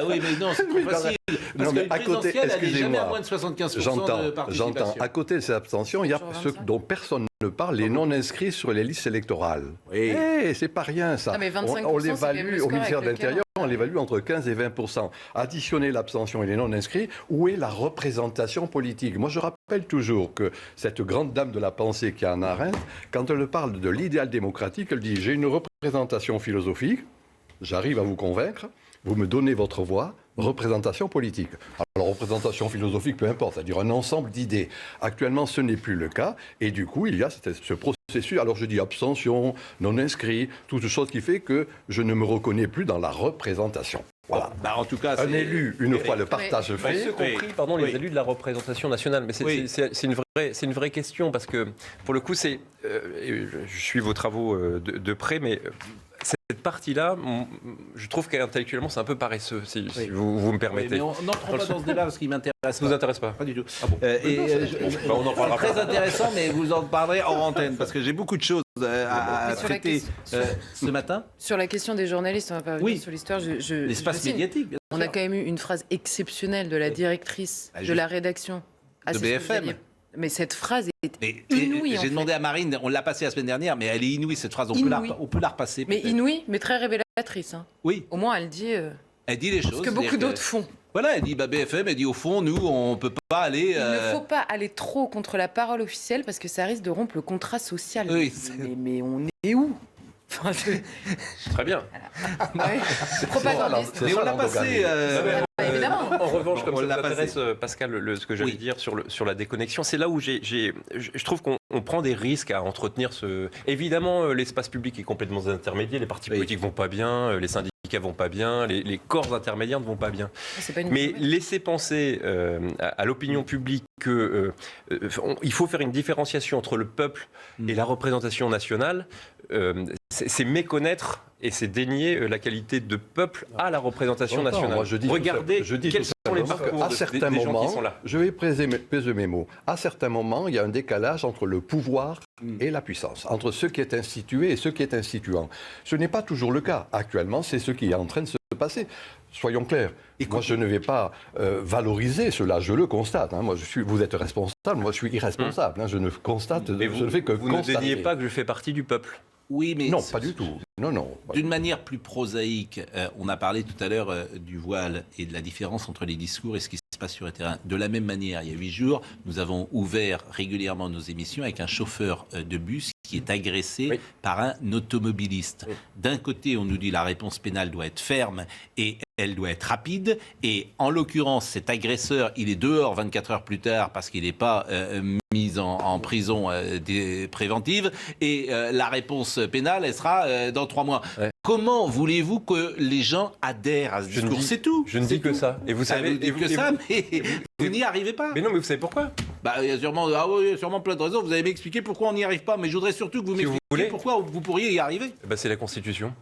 Oui, mais non, c'est trop facile. Parce qu'une présidentielle, elle n'est jamais à moins de 75% de participation. J'entends. À côté de ces abstentions, il y a ceux dont personne ne parle, les non-inscrits sur les listes électorales. Oui. C'est pas rien, ça. Non, mais 25%, on l'évalue au ministère de l'Intérieur, on l'évalue entre 15 et 20%. Additionnez l'abstention et les non-inscrits, où est la représentation politique? Moi, je rappelle toujours que cette grande dame de la pensée qui est Hannah Arendt, quand elle parle de l'idéal démocratique, elle dit « J'ai une représentation philosophique, j'arrive à vous convaincre, vous me donnez votre voix, représentation politique. Alors, représentation philosophique, peu importe, c'est-à-dire un ensemble d'idées. Actuellement, ce n'est plus le cas, et du coup, il y a ce processus, alors je dis abstention, non-inscrit, toutes choses qui fait que je ne me reconnais plus dans la représentation. Voilà. Bah, en tout cas, un élu, une fois le partage fait... Ceux compris, pardon, les élus de la représentation nationale, mais c'est une vraie question, parce que, pour le coup, je suis vos travaux de près, mais... Cette partie-là, je trouve qu'intellectuellement, c'est un peu paresseux, si vous me permettez. Oui, mais on n'entre pas dans ce débat parce qu'il m'intéresse pas. Ça vous intéresse pas? Pas du tout. Ah bon. On en parlera. C'est très intéressant, mais vous en parlerez hors antenne parce que j'ai beaucoup de choses à traiter ce matin. Sur la question des journalistes, on va pas revenir sur l'histoire. L'espace médiatique. Bien sûr. On a quand même eu une phrase exceptionnelle de la directrice de la rédaction de BFM. Mais cette phrase est inouïe. J'ai demandé à Marine, on l'a passée la semaine dernière, mais elle est inouïe cette phrase. On peut la repasser. Mais inouïe, mais très révélatrice. Hein. Oui. Au moins, elle dit. Elle dit les choses. Ce que beaucoup d'autres font. Voilà, elle dit BFM, elle dit au fond, nous, on peut pas aller. Il ne faut pas aller trop contre la parole officielle parce que ça risque de rompre le contrat social. Oui, mais on est où? Très bien. C'est propagandiste. Mais on l'a passé. Évidemment. En revanche, comme ça vous intéresse, Pascal, ce que j'allais dire sur la déconnexion, c'est là où je trouve qu'on prend des risques à entretenir ce... Évidemment, l'espace public est complètement intermédiaire, les partis politiques vont pas bien, les syndicats vont pas bien, les corps intermédiaires ne vont pas bien. Mais laisser penser à l'opinion publique qu'il faut faire une différenciation entre le peuple et la représentation nationale, c'est méconnaître et c'est dénier la qualité de peuple à la représentation nationale. Moi, Regardez quels sont les parcours à certains moments, gens qui sont là. Je vais peser mes mots. À certains moments, il y a un décalage entre le pouvoir et la puissance, entre ce qui est institué et ce qui est instituant. Ce n'est pas toujours le cas. Actuellement, c'est ce qui est en train de se passer. Soyons clairs. Moi, je ne vais pas valoriser cela. Je le constate. Hein. Moi, vous êtes responsable. Moi, je suis irresponsable. Hein. Je ne constate. Mais je ne fais que vous constater. ne déniez pas que je fais partie du peuple. Oui, mais non, pas du tout. Non. D'une manière plus prosaïque, on a parlé tout à l'heure du voile et de la différence entre les discours et ce qui se passe sur le terrain. De la même manière, il y a 8 jours, nous avons ouvert régulièrement nos émissions avec un chauffeur de bus qui est agressé par un automobiliste. D'un côté, on nous dit la réponse pénale doit être ferme et elle doit être rapide. Et en l'occurrence, cet agresseur, il est dehors 24 heures plus tard parce qu'il n'est pas mis en prison préventive. Et la réponse pénale, elle sera dans 3 mois. Comment voulez-vous que les gens adhèrent à ce discours? C'est tout. Je ne dis que ça. Et vous savez, mais vous n'y arrivez pas. Mais non, mais vous savez pourquoi? Il y a sûrement plein de raisons. Vous allez m'expliquer pourquoi on n'y arrive pas. Mais je voudrais surtout que vous m'expliquiez pourquoi vous pourriez y arriver. C'est la Constitution.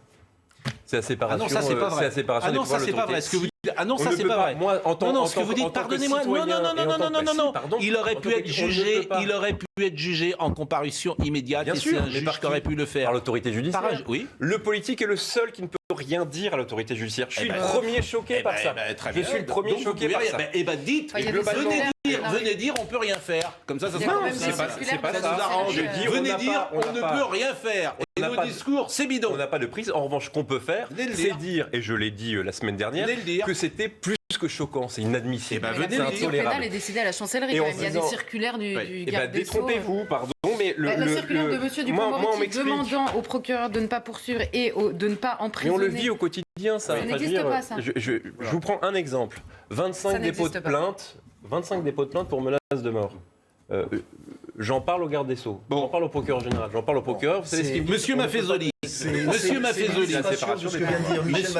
C'est la séparation. Ah non, ça c'est pas vrai. Ah non, ça c'est pas vrai. Ce que vous dites. Ah non, ça c'est pas vrai. Non, ce que vous dites. Pardonnez-moi. Non. Il aurait pu être jugé. Il aurait pu être jugé en comparution immédiate. Bien sûr, c'est un juge qui aurait pu le faire. Par l'autorité judiciaire. Oui. Le politique est le seul qui ne peut rien dire à l'autorité judiciaire. Je suis le premier choqué par ça. Je suis le premier choqué par ça. Dites. Venez dire, on peut rien faire. Comme ça se passe. C'est pas ça. Venez dire, on ne peut rien faire. Et nos discours, c'est bidon. On n'a pas de prise. En revanche, ce qu'on peut faire, c'est dire, et je l'ai dit la semaine dernière, que c'était plus que choquant. C'est inadmissible. C'est intolérable. Le pénal est décidé à la chancellerie. Il y a des circulaires du garde des Sceaux. Détrompez-vous, pardon, mais la circulaire de M. Dupond-Moretti demandant au procureur de ne pas poursuivre et de ne pas emprisonner. Mais on le vit au quotidien, ça. Ça n'existe pas, ça. Je vous prends un exemple. 25 dépôts de plainte pour menace de mort. J'en parle au garde des Sceaux. J'en parle au procureur général. J'en parle au procureur. Vous savez ce qu'il dit? Monsieur Maffezoli. Monsieur Maffezoli. C'est ce que vient de dire Michel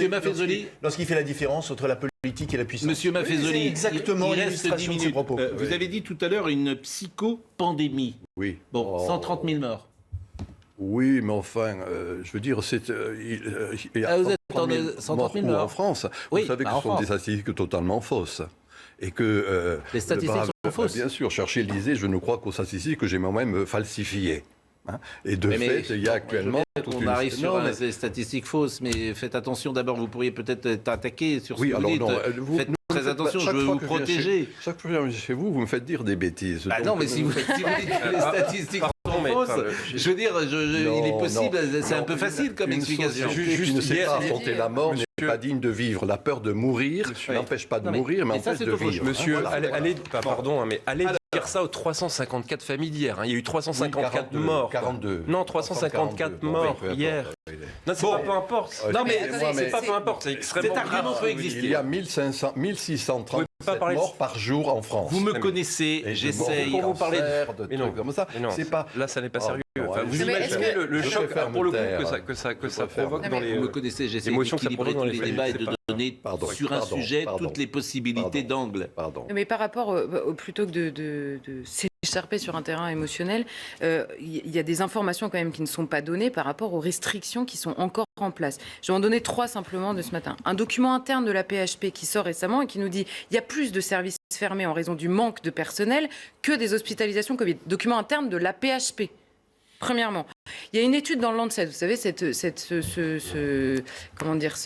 Maffezoli lorsqu'il fait la différence entre la politique et la puissance. Monsieur Maffezoli, c'est exactement l'illustration de ses propos. Vous avez dit tout à l'heure une psychopandémie. Oui. Bon, 130 000 morts. Oui, mais enfin, je veux dire, il y a vous êtes dans 130 000 morts en France. Vous savez que ce sont des statistiques totalement fausses. Et que les statistiques sont fausses. Bien sûr, chercher disait, je ne crois qu'aux statistiques que j'ai moi-même falsifiées. Hein, et de fait, il y a actuellement... On arrive sur les statistiques fausses, mais faites attention d'abord, vous pourriez peut-être être attaqué sur ce que vous dites. Faites très attention, je veux vous protéger. Chaque fois que je viens chez vous, vous me faites dire des bêtises. Non, mais si vous dites que les statistiques sont fausses, je veux dire, il est possible, c'est un peu facile comme explication. Qui ne sait pas affronter la mort n'est pas digne de vivre. La peur de mourir n'empêche pas de mourir, mais empêche de vivre. Monsieur, allez dire ça aux 354 familles d'hier. Il y a eu 354 morts. 42. Non, 354 morts hier. Non, c'est pas peu importe. Non, mais c'est pas peu importe. C'est extrêmement Cet argument grave. peut exister. Il y a 1637 morts par jour en France. Vous me connaissez, j'essaye. Pour vous parler de trucs comme ça. C'est pas. Là, ça n'est pas sérieux. Enfin, vous mais imaginez le choc pour le coup que ça provoque dans les. Vous me connaissez, j'essaie d'équilibrer tous les débats et de donner sur un sujet toutes les possibilités d'angle. Mais par rapport, plutôt que de s'écharper sur un terrain émotionnel, il y a des informations quand même qui ne sont pas données par rapport aux restrictions qui sont encore en place. Je vais en donner 3 simplement de ce matin. Un document interne de la PHP qui sort récemment et qui nous dit qu'il y a plus de services fermés en raison du manque de personnel que des hospitalisations Covid. Document interne de la PHP. Premièrement, il y a une étude dans le Lancet, vous savez, ce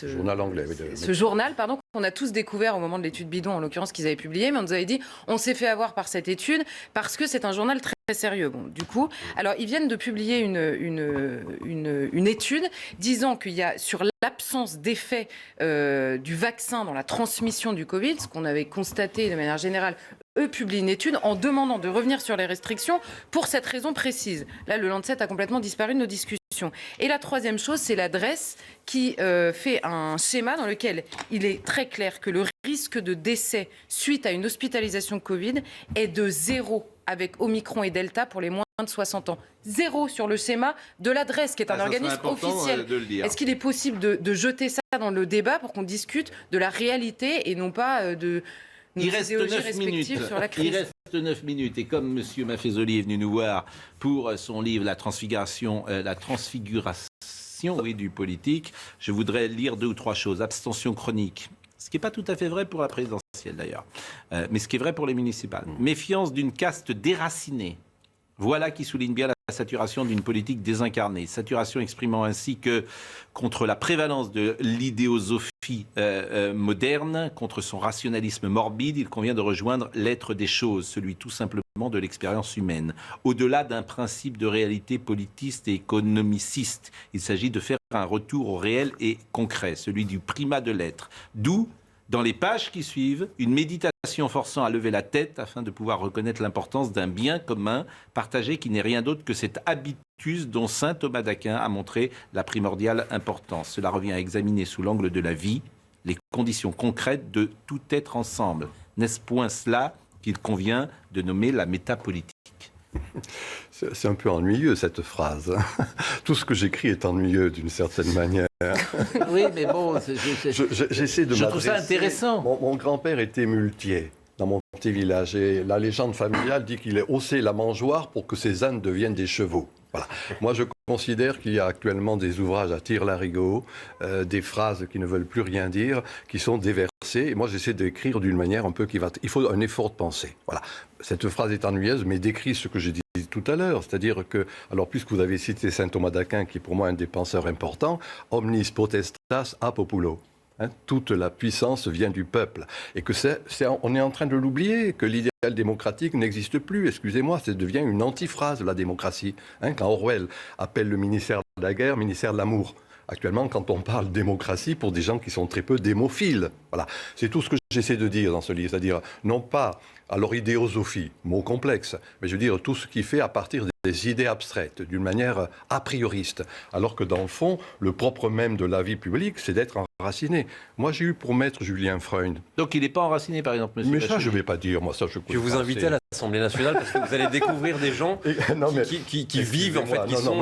journal anglais, ce journal, pardon, qu'on a tous découvert au moment de l'étude bidon, en l'occurrence qu'ils avaient publié, mais on nous avait dit, on s'est fait avoir par cette étude parce que c'est un journal très, très sérieux. Bon, du coup, alors ils viennent de publier une étude disant qu'il y a sur l'absence d'effet du vaccin dans la transmission du Covid, ce qu'on avait constaté de manière générale. Eux publient une étude en demandant de revenir sur les restrictions pour cette raison précise. Là, le Lancet a complètement disparu de nos discussions. Et la troisième chose, c'est l'adresse qui fait un schéma dans lequel il est très clair que le risque de décès suite à une hospitalisation Covid est de 0 avec Omicron et Delta pour les moins de 60 ans. 0 sur le schéma de l'adresse, qui est un organisme officiel. Est-ce qu'il est possible de jeter ça dans le débat pour qu'on discute de la réalité et non pas de... Il reste 9 minutes. Il reste 9 minutes. Et comme M. Maffezoli est venu nous voir pour son livre La transfiguration du politique, je voudrais lire 2 ou 3 choses. Abstention chronique. Ce qui n'est pas tout à fait vrai pour la présidentielle d'ailleurs, mais ce qui est vrai pour les municipales. Méfiance d'une caste déracinée. Voilà qui souligne bien la saturation d'une politique désincarnée. Saturation exprimant ainsi que contre la prévalence de l'idéosophie moderne, contre son rationalisme morbide, il convient de rejoindre l'être des choses, celui tout simplement de l'expérience humaine. Au-delà d'un principe de réalité politiste et économiciste, il s'agit de faire un retour au réel et concret, celui du primat de l'être. D'où, dans les pages qui suivent, une méditation forçant à lever la tête afin de pouvoir reconnaître l'importance d'un bien commun partagé qui n'est rien d'autre que cet habitus dont saint Thomas d'Aquin a montré la primordiale importance. Cela revient à examiner sous l'angle de la vie les conditions concrètes de tout être ensemble. N'est-ce point cela qu'il convient de nommer la métapolitique ? C'est un peu ennuyeux cette phrase. Tout ce que j'écris est ennuyeux d'une certaine manière. Oui, mais bon, j'essaie de je trouve ça intéressant. Mon grand-père était muletier dans mon petit village et la légende familiale dit qu'il a haussé la mangeoire pour que ses ânes deviennent des chevaux. Voilà. Moi, je considère qu'il y a actuellement des ouvrages à tire-larigot, des phrases qui ne veulent plus rien dire, qui sont déversées. Et moi, j'essaie d'écrire d'une manière un peu qui va... Il faut un effort de pensée. Voilà. Cette phrase est ennuyeuse, mais décrit ce que j'ai dit tout à l'heure. C'est-à-dire que, alors puisque vous avez cité saint Thomas d'Aquin, qui est pour moi un des penseurs importants, omnis potestas a populo. Toute la puissance vient du peuple. Et que on est en train de l'oublier, que l'idéal démocratique n'existe plus. Excusez-moi, ça devient une antiphrase, la démocratie. Quand Orwell appelle le ministère de la guerre, ministère de l'amour. Actuellement, quand on parle démocratie, pour des gens qui sont très peu démophiles. Voilà. C'est tout ce que j'essaie de dire dans ce livre. C'est-à-dire, non pas, alors idéosophie, mot complexe, mais je veux dire tout ce qui fait à partir des idées abstraites, d'une manière a prioriste. Alors que dans le fond, le propre même de la vie publique, c'est d'être enraciné. Moi, j'ai eu pour maître Julien Freund. Donc il n'est pas enraciné, par exemple, monsieur. Mais ça, je ne vais pas dire. Moi, ça, je vais vous inviter à l'Assemblée nationale parce que vous allez découvrir des gens qui vivent, en fait.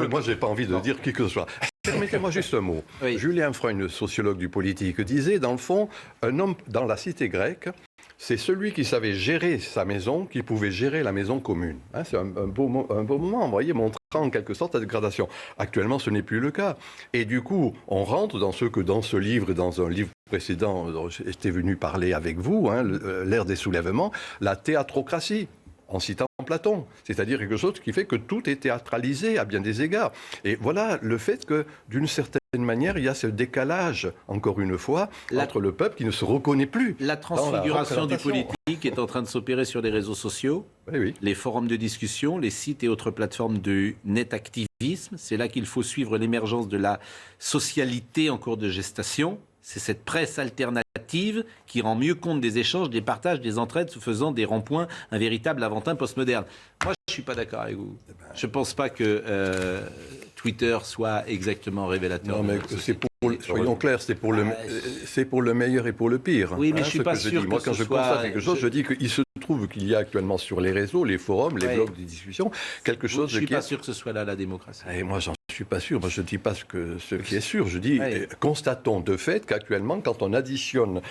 Moi, je n'ai pas envie de dire qui que ce soit. Permettez-moi juste un mot. Oui. Julien Freund, sociologue du politique, disait, dans le fond, un homme dans la cité grecque, c'est celui qui savait gérer sa maison, qui pouvait gérer la maison commune. C'est un beau moment, vous voyez, montrant en quelque sorte la dégradation. Actuellement, ce n'est plus le cas. Et du coup, on rentre dans ce que dans ce livre, dans un livre précédent, dont j'étais venu parler avec vous, l'ère des soulèvements, la théatrocratie, en citant Platon, c'est-à-dire quelque chose qui fait que tout est théâtralisé à bien des égards. Et voilà le fait que, d'une certaine manière, il y a ce décalage, encore une fois, entre le peuple qui ne se reconnaît plus. La transfiguration du politique est en train de s'opérer sur les réseaux sociaux, les forums de discussion, les sites et autres plateformes de net-activisme. C'est là qu'il faut suivre l'émergence de la socialité en cours de gestation. C'est cette presse alternative qui rend mieux compte des échanges, des partages, des entraides, faisant des ronds-points un véritable Aventin postmoderne. Moi, je ne suis pas d'accord avec vous. Je ne pense pas que Twitter soit exactement révélateur. Non, mais soyons clairs, c'est pour le meilleur et pour le pire. Oui, mais je suis pas sûr. Moi, quand je constate quelque chose, je dis qu'il se trouve qu'il y a actuellement sur les réseaux, les forums, les blogs de discussion, quelque chose Je ne suis pas sûr que ce soit là la démocratie. Et moi, j'en suis pas sûr. Moi, je ne dis pas ce qui est sûr. Je dis, constatons de fait qu'actuellement, quand on additionne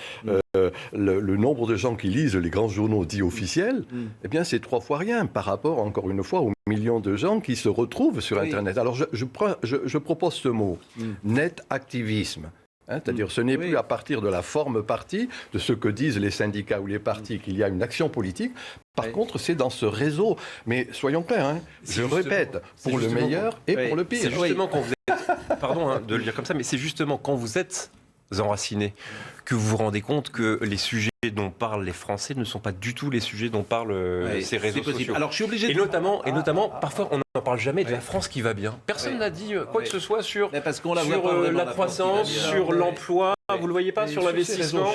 le nombre de gens qui lisent les grands journaux dits officiels, eh bien, c'est 3 fois rien par rapport, encore une fois, aux millions de gens qui se retrouvent sur Internet. Alors, je propose ce mot, net activisme. C'est-à-dire, ce n'est plus à partir de la forme partie, de ce que disent les syndicats ou les partis, qu'il y a une action politique. Par contre, c'est dans ce réseau. Mais soyons clairs, je répète, pour le meilleur et pour le pire. C'est justement quand vous êtes... Pardon de le dire comme ça, mais c'est justement quand vous êtes enraciné que vous vous rendez compte que les sujets dont parlent les Français ne sont pas du tout les sujets dont parlent ces réseaux sociaux. Alors, je suis obligé et notamment, parfois, on n'en parle jamais de la France qui va bien. Personne n'a dit quoi que ce soit sur la croissance, sur l'emploi. Vous le voyez pas sur l'investissement.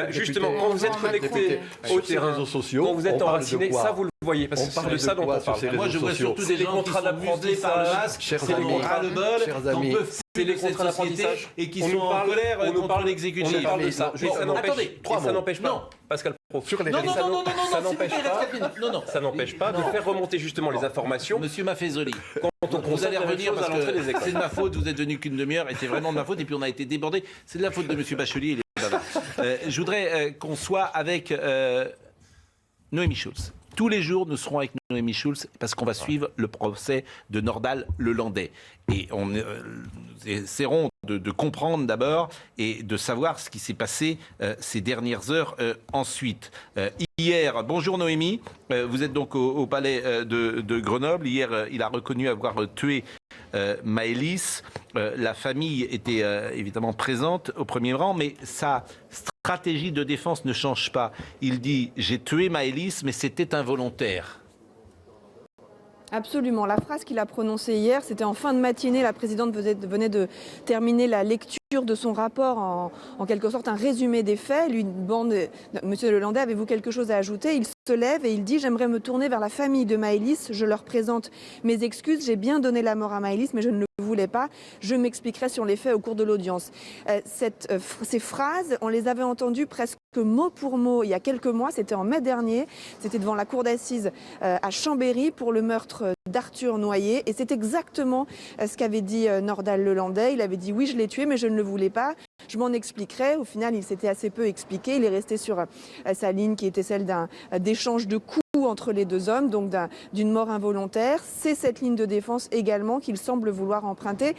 Justement, quand vous êtes connecté au terrain, quand vous êtes enraciné, ça vous le voyez, parce que c'est de ça dont on parle. Moi, je vois surtout des gens qui sont musclés par le masque, c'est les contrats de bol, c'est les contrats d'apprentissage et qui sont en colère contre l'exécutif. On parle de ça. Ça n'empêche pas, Pascal Pro, ça n'empêche pas de faire remonter justement les informations. Monsieur Maffezoli, quand vous allez revenir parce que c'est de ma faute, vous êtes venu qu'une demi-heure et c'est vraiment de ma faute et puis on a été débordé. C'est de la faute de Monsieur Bachelier, il est bavard. Je voudrais qu'on soit avec Noémie Schulz. Tous les jours, nous serons avec Noémie Schulz parce qu'on va suivre le procès de Nordal Lelandais. Et nous essaierons de comprendre d'abord et de savoir ce qui s'est passé ces dernières heures ensuite. Hier, bonjour Noémie, vous êtes donc au palais de Grenoble. Hier, il a reconnu avoir tué Maëlys. La famille était évidemment présente au premier rang, mais sa stratégie de défense ne change pas. Il dit « J'ai tué Maëlys, mais c'était involontaire ». Absolument. La phrase qu'il a prononcée hier, c'était en fin de matinée. La présidente venait de terminer la lecture de son rapport, en quelque sorte un résumé des faits. Lui demande, Monsieur Lelandais, avez-vous quelque chose à ajouter? Il se lève et il dit, j'aimerais me tourner vers la famille de Maëlys. Je leur présente mes excuses. J'ai bien donné la mort à Maëlys, mais je ne le voulais pas. Je m'expliquerai sur les faits au cours de l'audience. Ces phrases, on les avait entendues presque mot pour mot il y a quelques mois. C'était en mai dernier. C'était devant la cour d'assises à Chambéry pour le meurtre d'Arthur Noyer. Et c'est exactement ce qu'avait dit Nordal Lelandais. Il avait dit, oui, je l'ai tué, mais je ne le voulais pas. Je m'en expliquerai. Au final, il s'était assez peu expliqué. Il est resté sur sa ligne qui était celle d'échange de coups entre les deux hommes, donc d'une mort involontaire. C'est cette ligne de défense également qu'il semble vouloir emprunter.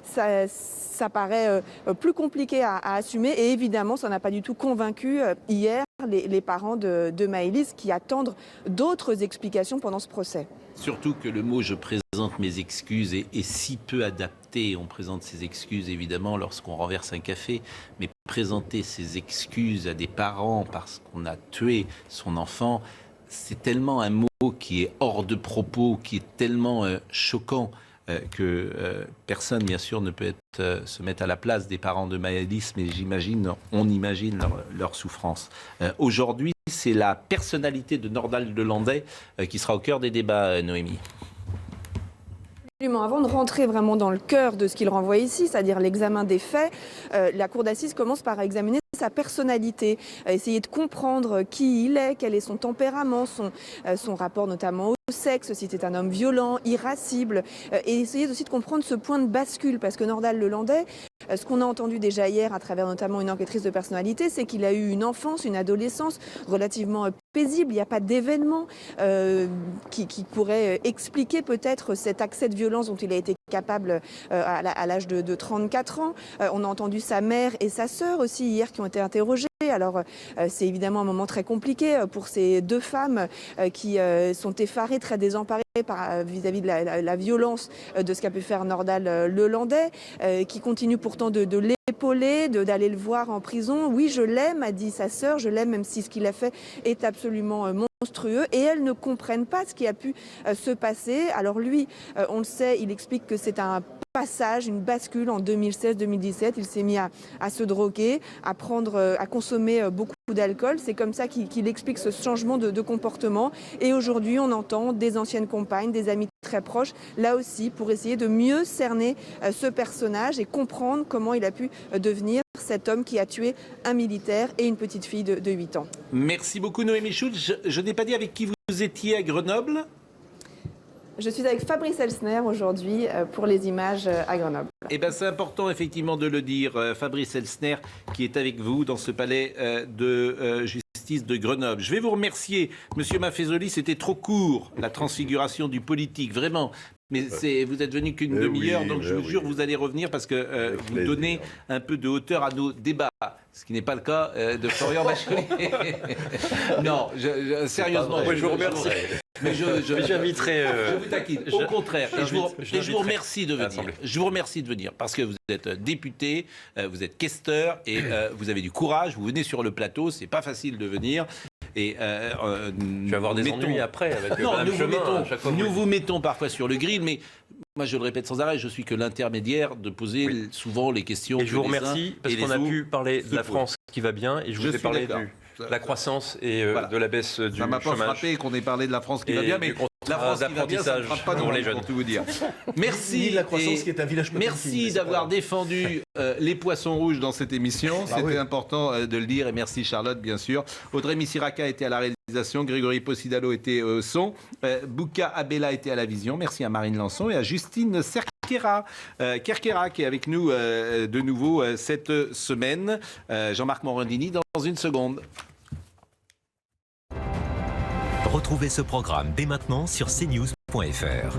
Ça paraît plus compliqué à assumer et évidemment, ça n'a pas du tout convaincu hier les parents de Maëlys qui attendent d'autres explications pendant ce procès. Surtout que le mot « je présente mes excuses » est si peu adapté. On présente ses excuses évidemment lorsqu'on renverse un café, mais présenter ses excuses à des parents parce qu'on a tué son enfant, c'est tellement un mot qui est hors de propos, qui est tellement choquant que personne, bien sûr, ne peut se mettre à la place des parents de Maëlys, mais on imagine leur souffrance. Aujourd'hui, c'est la personnalité de Nordal Lelandais qui sera au cœur des débats, Noémie. Avant de rentrer vraiment dans le cœur de ce qu'il renvoie ici, c'est-à-dire l'examen des faits, la cour d'assises commence par examiner sa personnalité, essayer de comprendre qui il est, quel est son tempérament, son rapport notamment au sexe, si c'est un homme violent, irascible, et essayer aussi de comprendre ce point de bascule, parce que Nordal Lelandais, ce qu'on a entendu déjà hier à travers notamment une enquêtrice de personnalité, c'est qu'il a eu une enfance, une adolescence relativement paisible. Il n'y a pas d'événement qui pourrait expliquer peut-être cet accès de violence dont il a été capable à l'âge de 34 ans. On a entendu sa mère et sa sœur aussi hier qui ont été interrogées. Alors c'est évidemment un moment très compliqué pour ces deux femmes qui sont effarées, très désemparées vis-à-vis de la violence de ce qu'a pu faire Nordal Lelandais, qui continue pourtant de l'épauler, d'aller le voir en prison. Oui, je l'aime, a dit sa sœur, je l'aime même si ce qu'il a fait est absolument monstrueux. Et elles ne comprennent pas ce qui a pu se passer. Alors lui, on le sait, il explique que c'est un passage, une bascule en 2016-2017. Il s'est mis à se droguer, à consommer beaucoup d'alcool. C'est comme ça qu'il explique ce changement de comportement. Et aujourd'hui, on entend des anciennes compagnes, des amis très proches, là aussi, pour essayer de mieux cerner ce personnage et comprendre comment il a pu devenir cet homme qui a tué un militaire et une petite fille de 8 ans. Merci beaucoup Noémie Schultz. Je n'ai pas dit avec qui vous étiez à Grenoble. Je suis avec Fabrice Elsner aujourd'hui pour les images à Grenoble. Eh bien, c'est important effectivement de le dire. Fabrice Elsner qui est avec vous dans ce palais de justice de Grenoble. Je vais vous remercier, Monsieur Maffezoli. C'était trop court, la transfiguration du politique, vraiment. Mais vous êtes venu qu'une demi-heure, donc je vous jure, vous allez revenir parce que vous donnez un peu de hauteur à nos débats. Ce qui n'est pas le cas de Florian Bachelier. Non, sérieusement. Je vous remercie. Mais j'inviterai. Je vous taquine. Au contraire. Et je vous remercie de venir. Je vous remercie de venir parce que vous êtes député, vous êtes questeur et vous avez du courage. Vous venez sur le plateau. C'est pas facile de venir. Et tu vas avoir des ennuis après avec Madame Chemin. Nous vous mettons parfois sur le grill, mais moi je le répète sans arrêt, je suis que l'intermédiaire de poser souvent les questions. Et je vous remercie parce qu'on a pu parler de la France qui va bien et je vous ai parlé de la croissance et de la baisse du chômage. Ça m'a pas frappé qu'on ait parlé de la France qui va bien, mais la France qui va bien, ça ne frappe pas pour les jeunes, pour tout vous dire. Merci. La croissance qui est un village merci d'avoir défendu les poissons rouges dans cette émission. C'était important de le dire. Et merci Charlotte, bien sûr. Audrey Missiraka était à la réalisation. Grégory Possidalo était au son. Bouka Abella était à la vision. Merci à Marine Lançon et à Justine Kerkera qui est avec nous de nouveau cette semaine. Jean-Marc Morandini dans une seconde. Retrouvez ce programme dès maintenant sur cnews.fr.